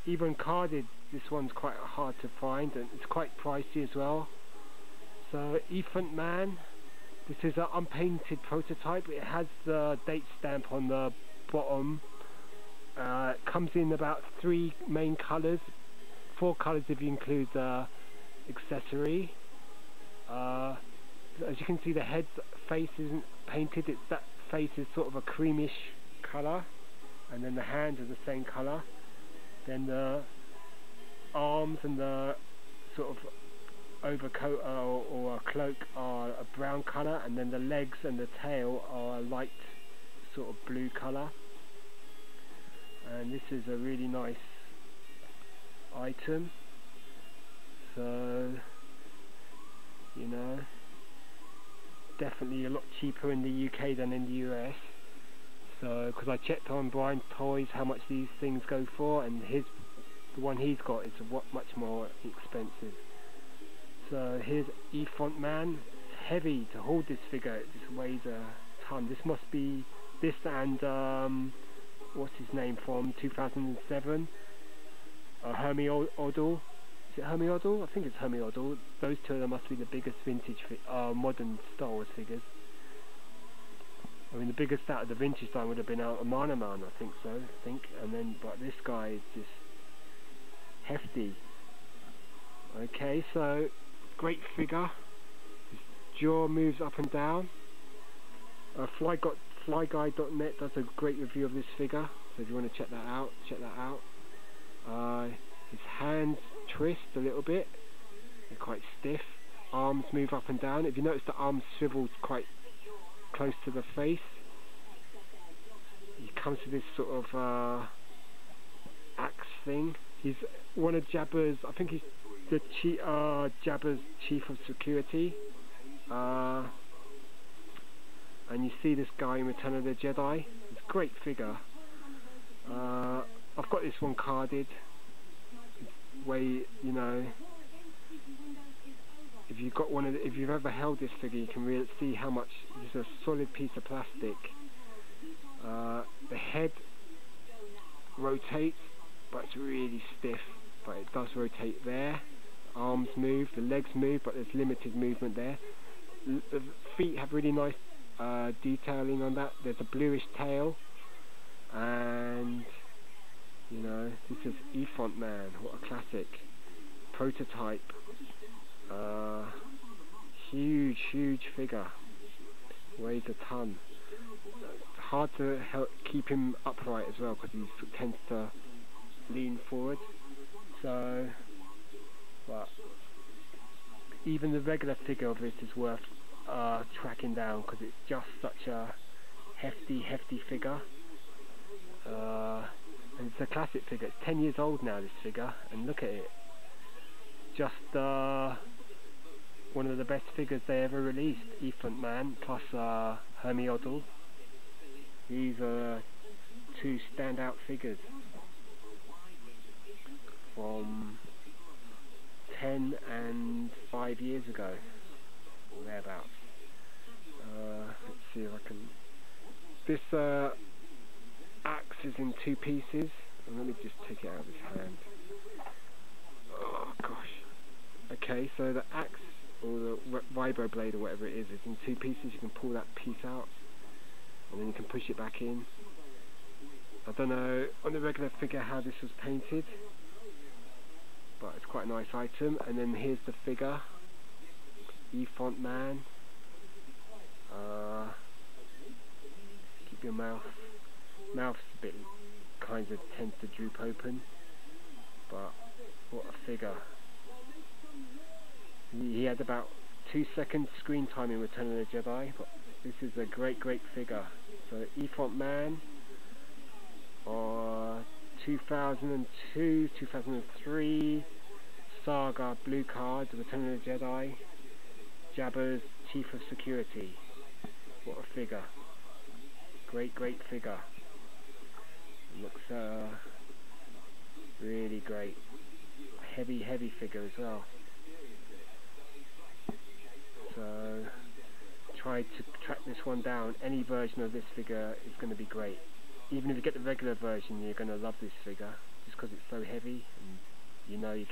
Even carded, this one's quite hard to find, and it's quite pricey as well. So Efont Man, this is an unpainted prototype. It has the date stamp on the bottom. It comes in about 3 main colours, 4 colours if you include the accessory. As you can see, the head face isn't painted. That face is sort of a creamish colour, and then the hands are the same colour. Then the arms and the sort of overcoat or a cloak are a brown colour, and then the legs and the tail are a light sort of blue colour. And this is a really nice item. So, you know, definitely a lot cheaper in the UK than in the US. So, because I checked on Brian Toys how much these things go for, and the one he's got is much more expensive. So here's Efont Man. It's heavy to hold this figure. It just weighs a ton. This must be this and what's his name from 2007? Hermie Oddle. Is it Hermie Oddle? I think it's Hermie Oddle. Those two of them must be the biggest vintage modern Star Wars figures. I mean, the biggest out of the vintage line would have been Amana Man, I think so. And then, but this guy is just hefty. Okay, so great figure. His jaw moves up and down. Flyguy.net does a great review of this figure, so if you want to check that out, check that out. His hands twist a little bit. They're quite stiff. Arms move up and down. If you notice, the arms swivel quite close to the face. He comes to this sort of axe thing. He's one of Jabba's, I think he's the Jabba's chief of security. And you see this guy in Return of the Jedi. It's a great figure. I've got this one carded. Where you know, if you've ever held this figure, you can really see how much. This is a solid piece of plastic. The head rotates, but it's really stiff. But it does rotate there. The arms move, the legs move, but there's limited movement there. The feet have really nice detailing on that. There's a bluish tail, and you know, this is Efont Man. What a classic prototype. Huge figure. Weighs a ton. It's hard to keep him upright as well because he tends to lean forward. So, but even the regular figure of this is worth tracking down because it's just such a hefty figure. And it's a classic figure. It's 10 years old now, this figure, and look at it. Just one of the best figures they ever released. Efont Man plus Hermie Oddle. These are two standout figures from 10 and 5 years ago, or thereabouts. Let's see if I can. This axe is in 2 pieces, and let me just take it out of his hand. Oh gosh. Okay, so the axe or the vibro blade or whatever it is in 2 pieces. You can pull that piece out, and then you can push it back in. I don't know on the regular figure how this was painted, but it's quite a nice item. And then here's the figure, Efont Man. Keep your mouth's a bit kind of tends to droop open, but what a figure. He had about 2 seconds screen time in Return of the Jedi, but this is a great figure. So Efont Man, or 2002, 2003 Saga Blue Card, Return of the Jedi, Jabba's Chief of Security. What a figure. Great figure. It looks really great. Heavy figure as well. So try to track this one down. Any version of this figure is going to be great. Even if you get the regular version, you're going to love this figure just because it's so heavy, and you know you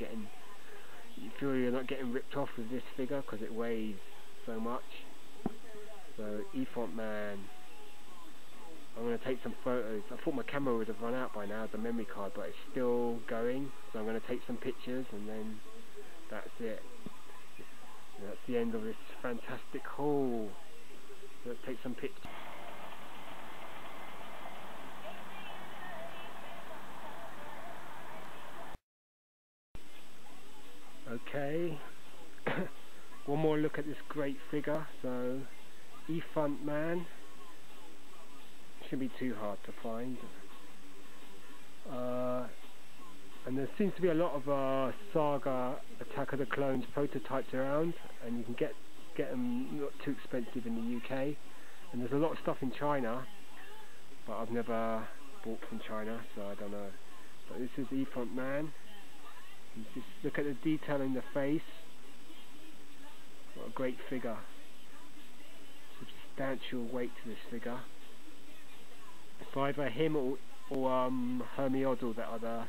feel you're not getting ripped off with this figure because it weighs so much. So Efont Man, I'm going to take some photos. I thought my camera would have run out by now, the memory card, but it's still going, so I'm going to take some pictures and then that's it. That's the end of this fantastic haul. Let's take some pictures. Okay, one more look at this great figure. So Efont Man, shouldn't be too hard to find. And there seems to be a lot of Saga Attack of the Clones prototypes around, and you can get them not too expensive in the UK. And there's a lot of stuff in China, but I've never bought from China, so I don't know. But this is Efont Man. You just look at the detail in the face. What a great figure. Substantial weight to this figure. It's either him or Hermie Oddle that are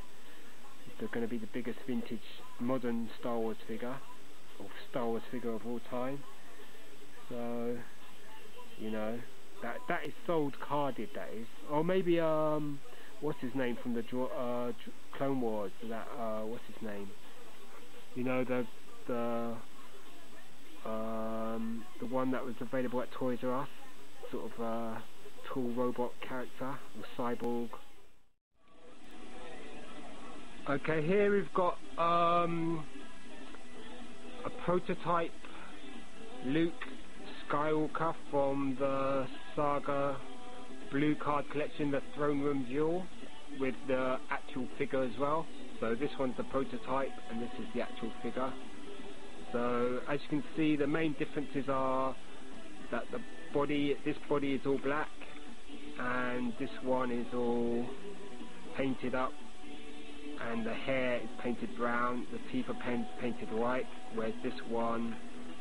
they're going to be the biggest vintage modern Star Wars figure, or Star Wars figure of all time. So, you know, that is sold carded, that is. Or maybe what's his name from the Clone Wars? That what's his name? You know, the one that was available at Toys R Us, sort of tall robot character or cyborg. Okay, here we've got a prototype Luke Skywalker from the Saga Blue Card collection, the Throne Room Duel, with the actual figure as well. So this one's the prototype and this is the actual figure. So as you can see, the main differences are that this body is all black and this one is all painted up, and the hair is painted brown, the teeth are painted white, whereas this one,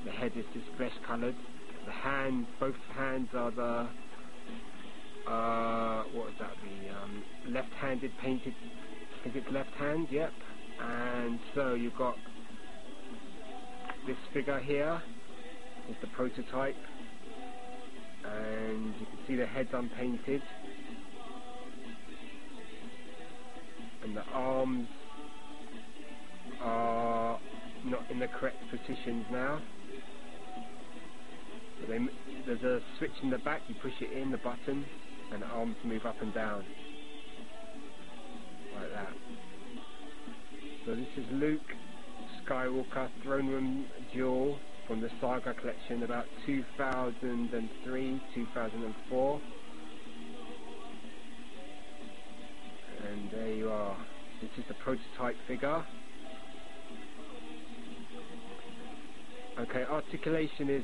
the head is just flesh coloured. The hands, both hands are the what would that be? Left-handed painted. I think it's left hand. Yep. And so you've got this figure here is the prototype, and you can see the head's unpainted, and the arms are not in the correct positions now. So there's a switch in the back, you push it in, the button, and the arms move up and down like that. So this is Luke Skywalker Throne Room Duel from the Saga collection, about 2003, 2004. And there you are. This is the prototype figure. Okay, articulation is,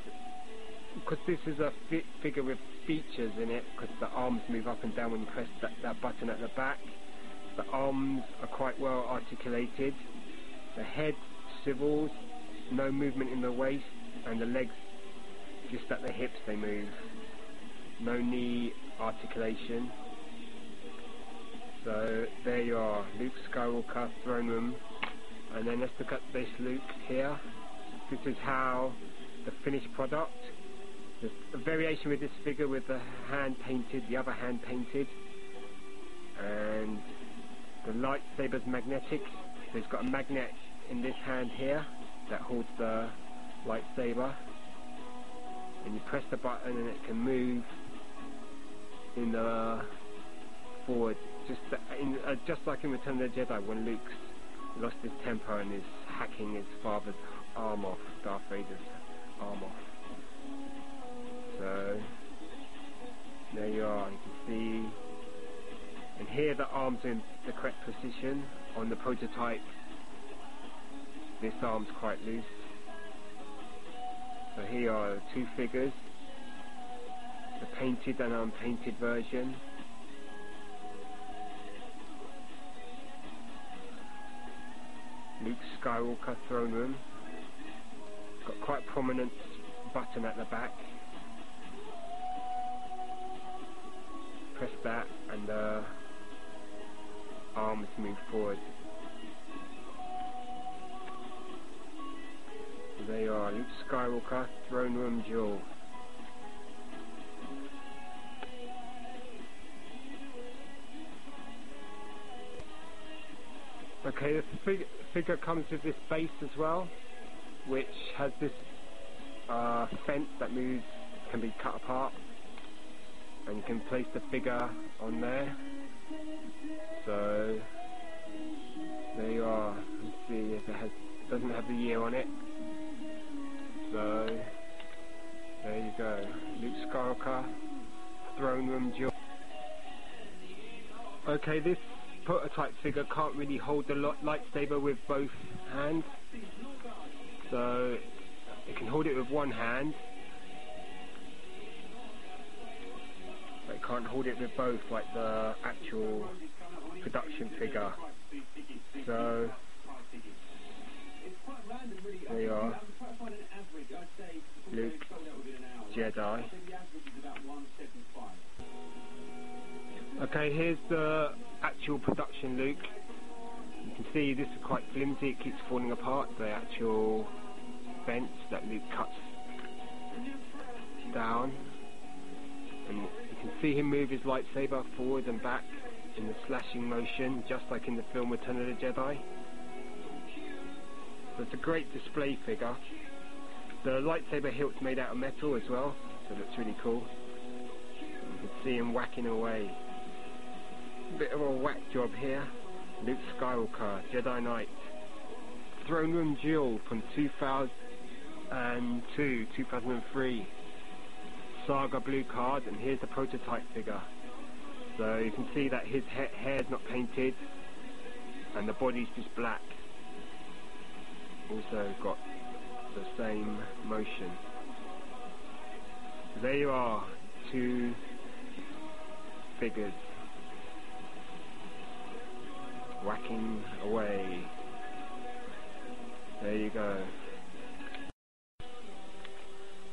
because this is a figure with features in it, because the arms move up and down when you press that button at the back. The arms are quite well articulated. The head swivels, no movement in the waist, and the legs just at the hips they move. No knee articulation. So there you are, Luke Skywalker Throne Room. And then let's look at this Luke here. This is how the finished product. There's a variation with this figure with the hand painted, the other hand painted, and the lightsaber's magnetic. So it's got a magnet in this hand here that holds the lightsaber, and you press the button and it can move in the forward, just like in Return of the Jedi when Luke's lost his temper and is hacking his father's arm off, Darth Vader's arm off. So there you are, you can see And here the arms are in the correct position. On the prototype, this arm's quite loose. So here are the two figures, the painted and unpainted version. Luke Skywalker throne room. Got quite a prominent button at the back. Press that and the arms move forward. So there you are, Luke Skywalker throne room duel. Okay, the figure comes with this base as well, which has this fence that moves, can be cut apart, and you can place the figure on there. So there you are. Let's see if it doesn't have the year on it. So there you go, Luke Skywalker throne room duel. Okay, this prototype figure can't really hold the lightsaber with both hands, so it can hold it with one hand, but it can't hold it with both like the actual production figure. So there you are, Luke Jedi. Okay, here's the actual production Luke. You can see this is quite flimsy, it keeps falling apart, the actual fence that Luke cuts down. And you can see him move his lightsaber forward and back in the slashing motion, just like in the film Return of the Jedi. So it's a great display figure. The lightsaber hilt's made out of metal as well, so that's really cool. You can see him whacking away. Bit of a whack job here. Luke Skywalker, Jedi Knight. Throne room duel from 2002, 2003. Saga blue card, and here's the prototype figure. So you can see that his hair's not painted, and the body's just black. Also got the same motion. So there you are, two figures whacking away. There you go.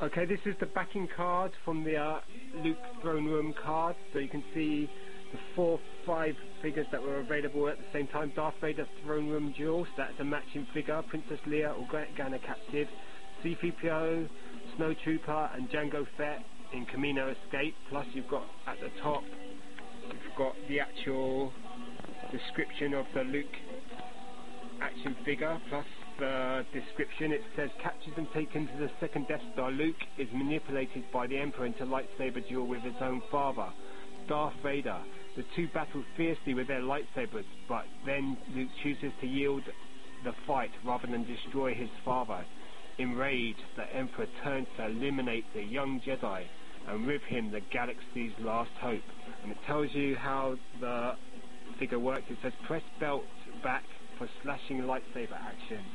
Okay, this is the backing card from the Luke Throne Room card. So you can see the 5 figures that were available at the same time. Darth Vader Throne Room Duel, so that's a matching figure. Princess Leia, Organa Captive, C-3PO, Snow Trooper, and Jango Fett in Camino Escape. Plus you've got at the top, you've got the actual description of the Luke action figure, plus the description. It says, captured and taken to the second Death Star, Luke is manipulated by the Emperor into lightsaber duel with his own father, Darth Vader. The two battle fiercely with their lightsabers, but then Luke chooses to yield the fight rather than destroy his father. Enraged, the Emperor turns to eliminate the young Jedi, and with him the galaxy's last hope. And it tells you how the figure works. It says, press belt back for slashing lightsaber action.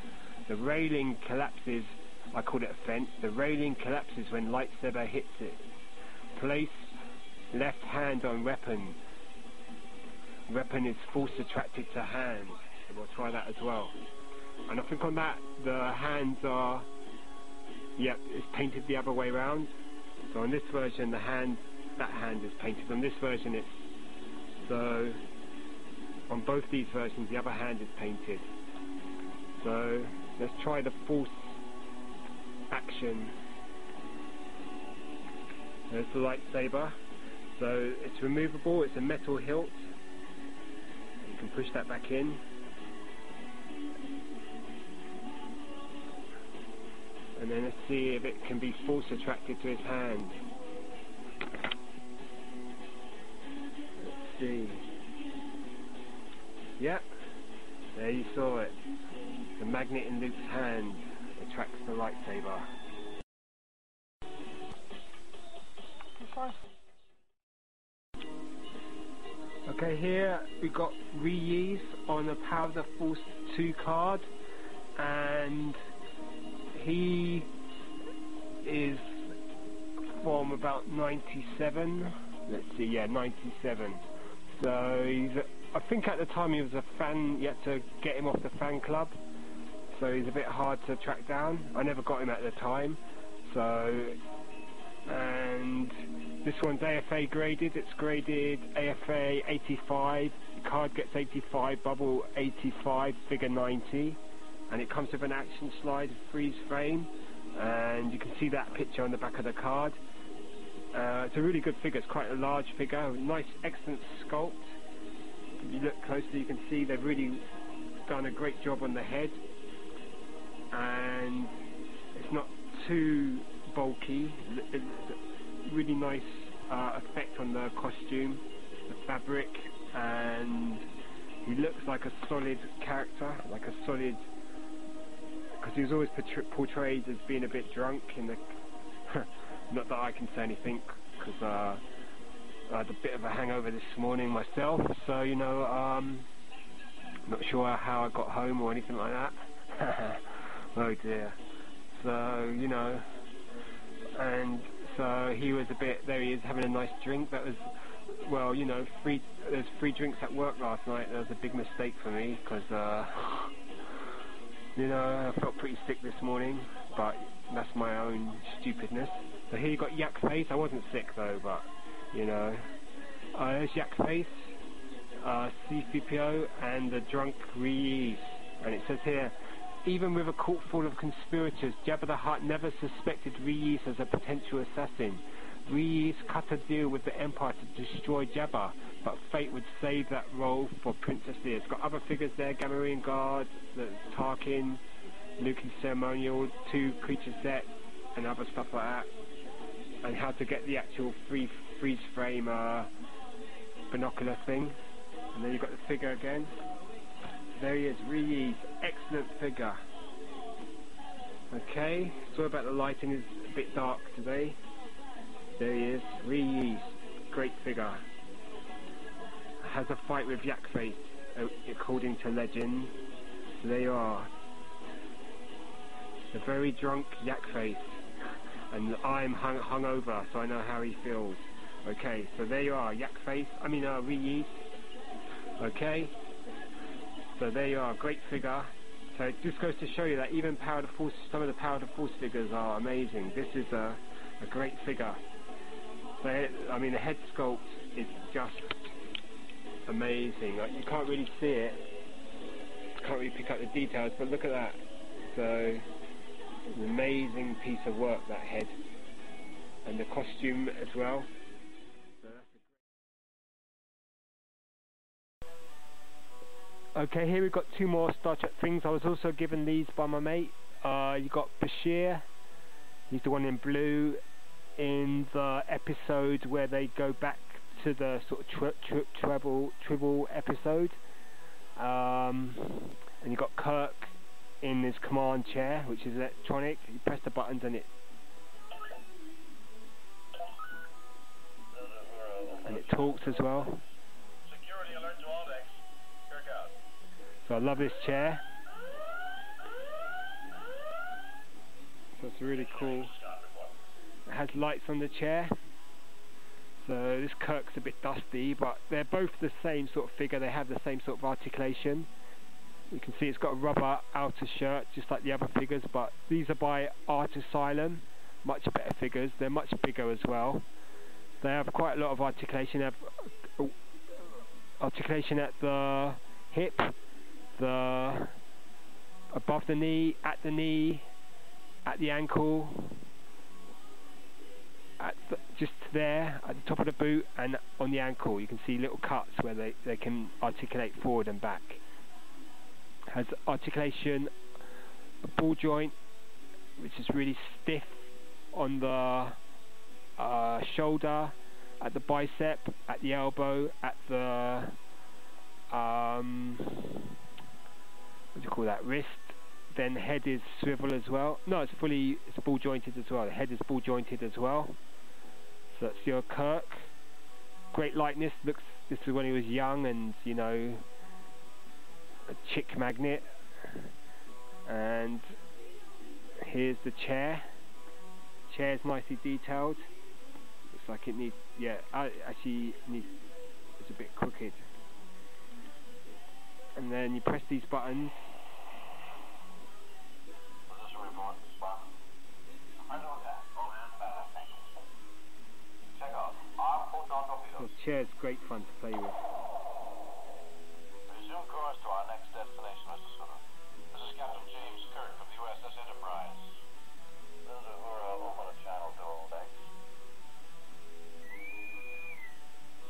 The railing collapses, I call it a fence, the railing collapses when lightsaber hits it. Place left hand on weapon. Weapon is force attracted to hand. So we'll try that as well. And I think on that, the hands are, yep, it's painted the other way around. So on this version, the hand, that hand is painted. On this version, it's, so on both these versions, the other hand is painted. So let's try the force action. There's the lightsaber. So it's removable, it's a metal hilt. You can push that back in. And then let's see if it can be force attracted to his hand. Let's see. Yep, there you saw it. The magnet in Luke's hand attracts the lightsaber. Okay, here we got Reese on the Power of the Force 2 card, and he is from about 97. Let's see, yeah, 97. So he's, I think at the time he was a fan. You had to get him off the fan club, so he's a bit hard to track down. I never got him at the time. So, and this one's AFA graded. It's graded AFA 85. The card gets 85, bubble 85, figure 90, and it comes with an action slide freeze frame, and you can see that picture on the back of the card. It's a really good figure. It's quite a large figure. Nice, excellent sculpt. If you look closely, you can see they've really done a great job on the head, and it's not too bulky. It's a really nice effect on the costume, the fabric, and he looks like a solid character, like a solid, because he was always portrayed as being a bit drunk in the not that I can say anything, because I had a bit of a hangover this morning myself, so you know, not sure how I got home or anything like that. Oh dear. So, you know, and so he was a bit, there he is having a nice drink. That was, well, you know, there's free drinks at work last night. That was a big mistake for me, because you know, I felt pretty sick this morning, but that's my own stupidness. So here you got Yak Face. I wasn't sick though, but you know, there's Yak Face, C-3PO, and the drunk Reese. And it says here, even with a court full of conspirators, Jabba the Hutt never suspected Reese as a potential assassin. Reese cut a deal with the Empire to destroy Jabba, but fate would save that role for Princess Leia. It's got other figures there, Gamorrean Guard, the Tarkin, Luke's Ceremonial, 2 creature set, and other stuff like that. And how to get the actual freeze frame binocular thing. And then you've got the figure again. There he is, Reese, excellent figure. Okay, sorry about the lighting, is a bit dark today. There he is, Reese, great figure. Has a fight with Yak Face, according to legend. So there you are. The very drunk Yak Face. And I'm hungover, so I know how he feels. Okay, so there you are, Yak Face, Reese. Okay, so there you are, great figure. So it just goes to show you that even Power of the Force, some of the Power of the Force figures are amazing. This is a great figure. So, I mean, the head sculpt is just amazing. Like, you can't really see it, can't really pick up the details, but look at that. So, an amazing piece of work, that head, and the costume as well. So that's okay, here we've got 2 more Star Trek things. I was also given these by my mate. You got Bashir, he's the one in blue, in the episode where they go back to the sort of Tribble episode. And you got Kirk in his command chair, which is electronic. You press the buttons and it talks as well. Security alert to all decks. Kirk out. So I love this chair. So it's really cool. It has lights on the chair. So this Kirk's a bit dusty, but they're both the same sort of figure. They have the same sort of articulation. You can see it's got a rubber outer shirt, just like the other figures, but these are by Art Asylum. Much better figures. They're much bigger as well. They have quite a lot of articulation. They have articulation at the hip, above the knee, at the ankle, just there at the top of the boot, and on the ankle. You can see little cuts where they can articulate forward and back. Has articulation, a ball joint, which is really stiff on the shoulder, at the bicep, at the elbow, at the what do you call that, wrist. Then the head is swivel as well. No, it's ball jointed as well. The head is ball jointed as well. So that's your Kirk. Great likeness. Looks This is when he was young and, you know, a chick magnet. And here's the chair. Chair's nicely detailed. Looks like it needs, yeah, actually needs, it's a bit crooked. And then you press these buttons. The chair's great fun to play with. Resume course to our next destination, Mr. Sutter. This is Captain James Kirk of the USS Enterprise. This is Uhura, open a channel to all decks.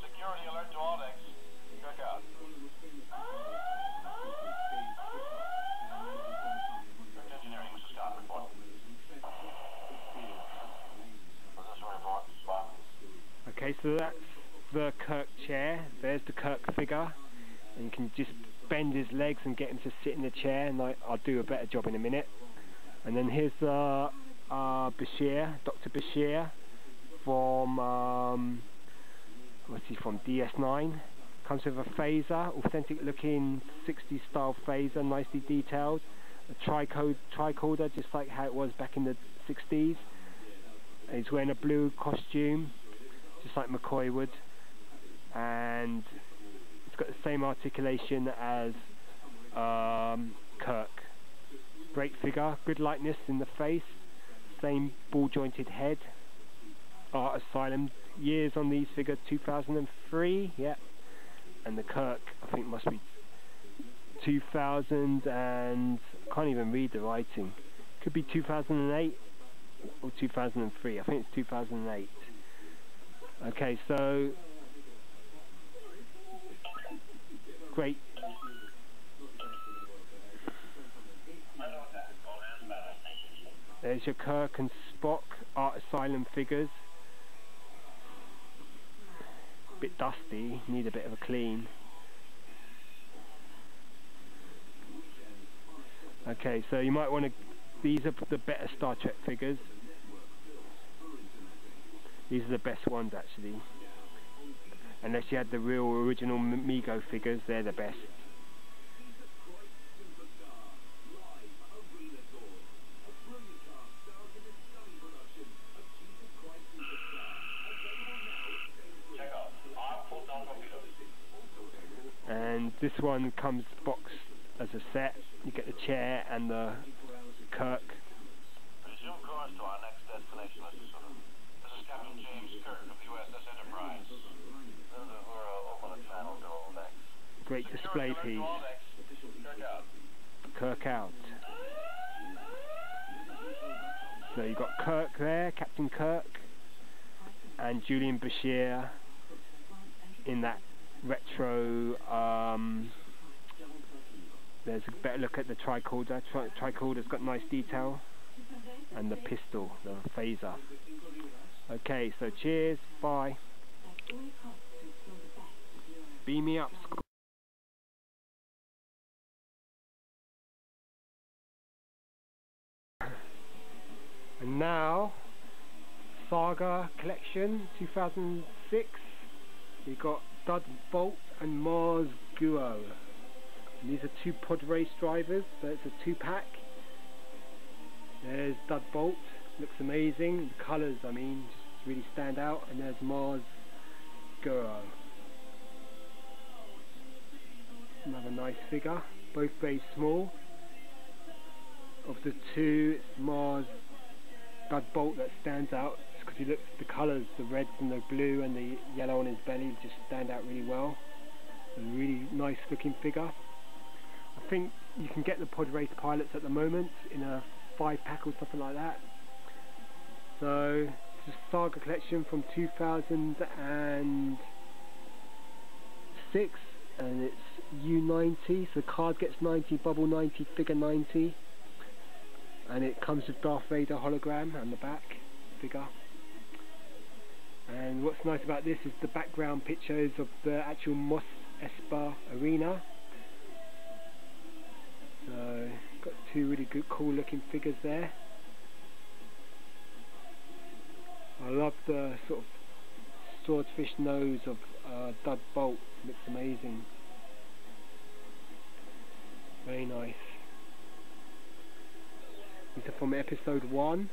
Security alert to all decks. Kirk out. Kirk Engineering, Mr. Scott, report. Position report, spot. Okay, so that's the Kirk chair. There's the Kirk figure, and you can just bend his legs and get him to sit in the chair, and I'll do a better job in a minute. And then here's the Bashir, Dr. Bashir from what's he from, DS9. Comes with a phaser, authentic looking 60s style phaser, nicely detailed. A tricorder, just like how it was back in the 60s. And he's wearing a blue costume, just like McCoy would. And it's got the same articulation as Kirk. Great figure, good likeness in the face, same ball jointed head. Art Asylum, years on these figures, 2003, yeah. And the Kirk, I think must be 2000 and, can't even read the writing. Could be 2008 or 2003, I think it's 2008. Okay, so great. There's your Kirk and Spock Art Asylum figures. Bit dusty, need a bit of a clean. Okay, so you might want to, these are the better Star Trek figures. These are the best ones actually. Unless you had the real original Mego figures, they're the best. And this one comes boxed as a set. You get the chair and the Kirk. Resume course to our next destination, Mr. Sutter. This is Captain James Kirk of the USS Enterprise. This is Uhura, open a channel to all decks. Great display piece. Kirk out. So you've got Kirk there, Captain Kirk, and Julian Bashir in that retro. There's a better look at the tricorder. Tricorder's got nice detail, and the pistol, the phaser. Okay, so cheers, bye. Beam me up. And now, Saga Collection 2006. You got Dud Bolt and Mars Guo. And these are two pod race drivers, so it's a 2-pack. There's Dud Bolt, looks amazing. The colours, I mean, just really stand out. And there's Mars Guo. Another nice figure, both very small. Of the two, it's Mars Dud Bolt that stands out, because he looks, the colours, the reds and the blue and the yellow on his belly just stand out really well. A really nice looking figure. I think you can get the pod race pilots at the moment in a 5-pack or something like that. So it's a Saga Collection from 2006, and it's U90, so the card gets 90, bubble 90, figure 90, and it comes with Darth Vader hologram on the back figure. And what's nice about this is the background pictures of the actual Mos Espa arena. So got two really good, cool looking figures there. I love the sort of swordfish nose of Dud Bolt, looks amazing. Very nice. These are from episode 1.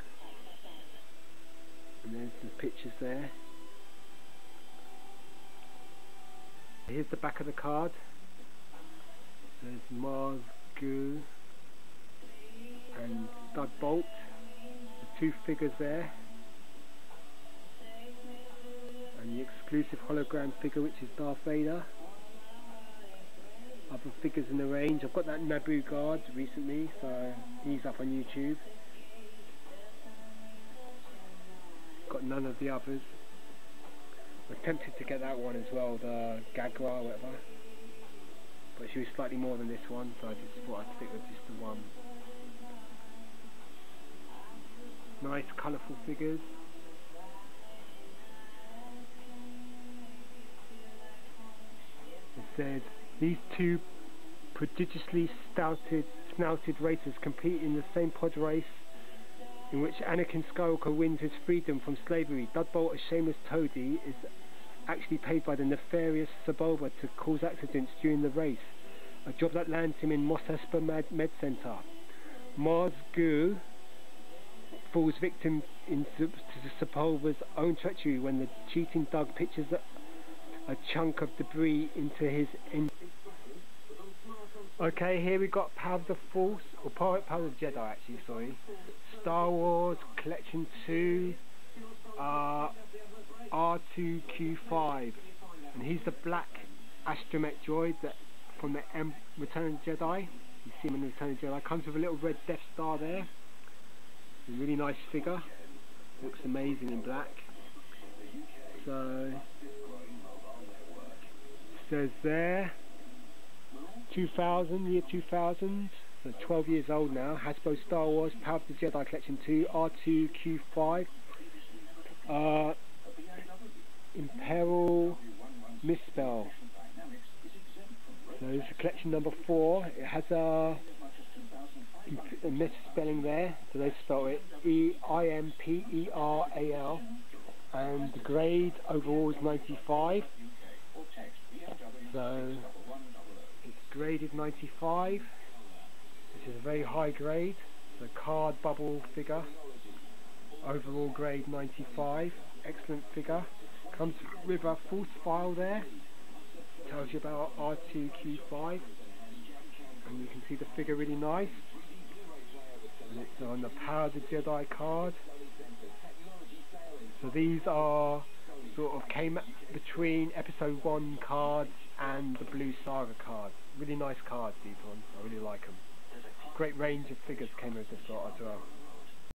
And there's the pictures there. Here's the back of the card. There's Mars Goo and Dud Bolt. The 2 figures there. And the exclusive hologram figure, which is Darth Vader. Other figures in the range. I've got that Naboo guard recently, so he's up on YouTube. Got none of the others. I was tempted to get that one as well, the Gagra or whatever. But she was slightly more than this one, so I just thought I'd stick with just the one. Nice colourful figures. It says, these 2 prodigiously snouted racers compete in the same pod race in which Anakin Skywalker wins his freedom from slavery. Dud Bolt, a shameless toady, is actually paid by the nefarious Sebulba to cause accidents during the race, a job that lands him in Mos Espa Med Center. Mars Goo falls victim to Sebulba's own treachery when the cheating Dug pitches a chunk of debris into his engine. Okay, here we got Power of the Force, or Power of the Jedi actually, sorry. Star Wars Collection 2, R2-Q5. And he's the black astromech droid that from the Return of the Jedi. You see him in Return of the Jedi. Comes with a little red Death Star there. A really nice figure. Looks amazing in black. So, says there 2000, year 2000, so 12 years old now. Hasbro Star Wars Power of the Jedi Collection 2, R2-Q5, Imperial Misspell. So this is collection number 4. It has a misspelling there, so they spell it E-I-M-P-E-R-A-L, and the grade overall is 95. So it's graded 95, which is a very high grade. The card bubble figure, overall grade 95, excellent figure. Comes with a false file there, tells you about R2-Q5, and you can see the figure really nice. And it's on the Power of the Jedi card. So these are sort of came between episode 1 cards and the Blue Saga cards. Really nice cards, these ones. I really like them. Great range of figures came with this lot as well.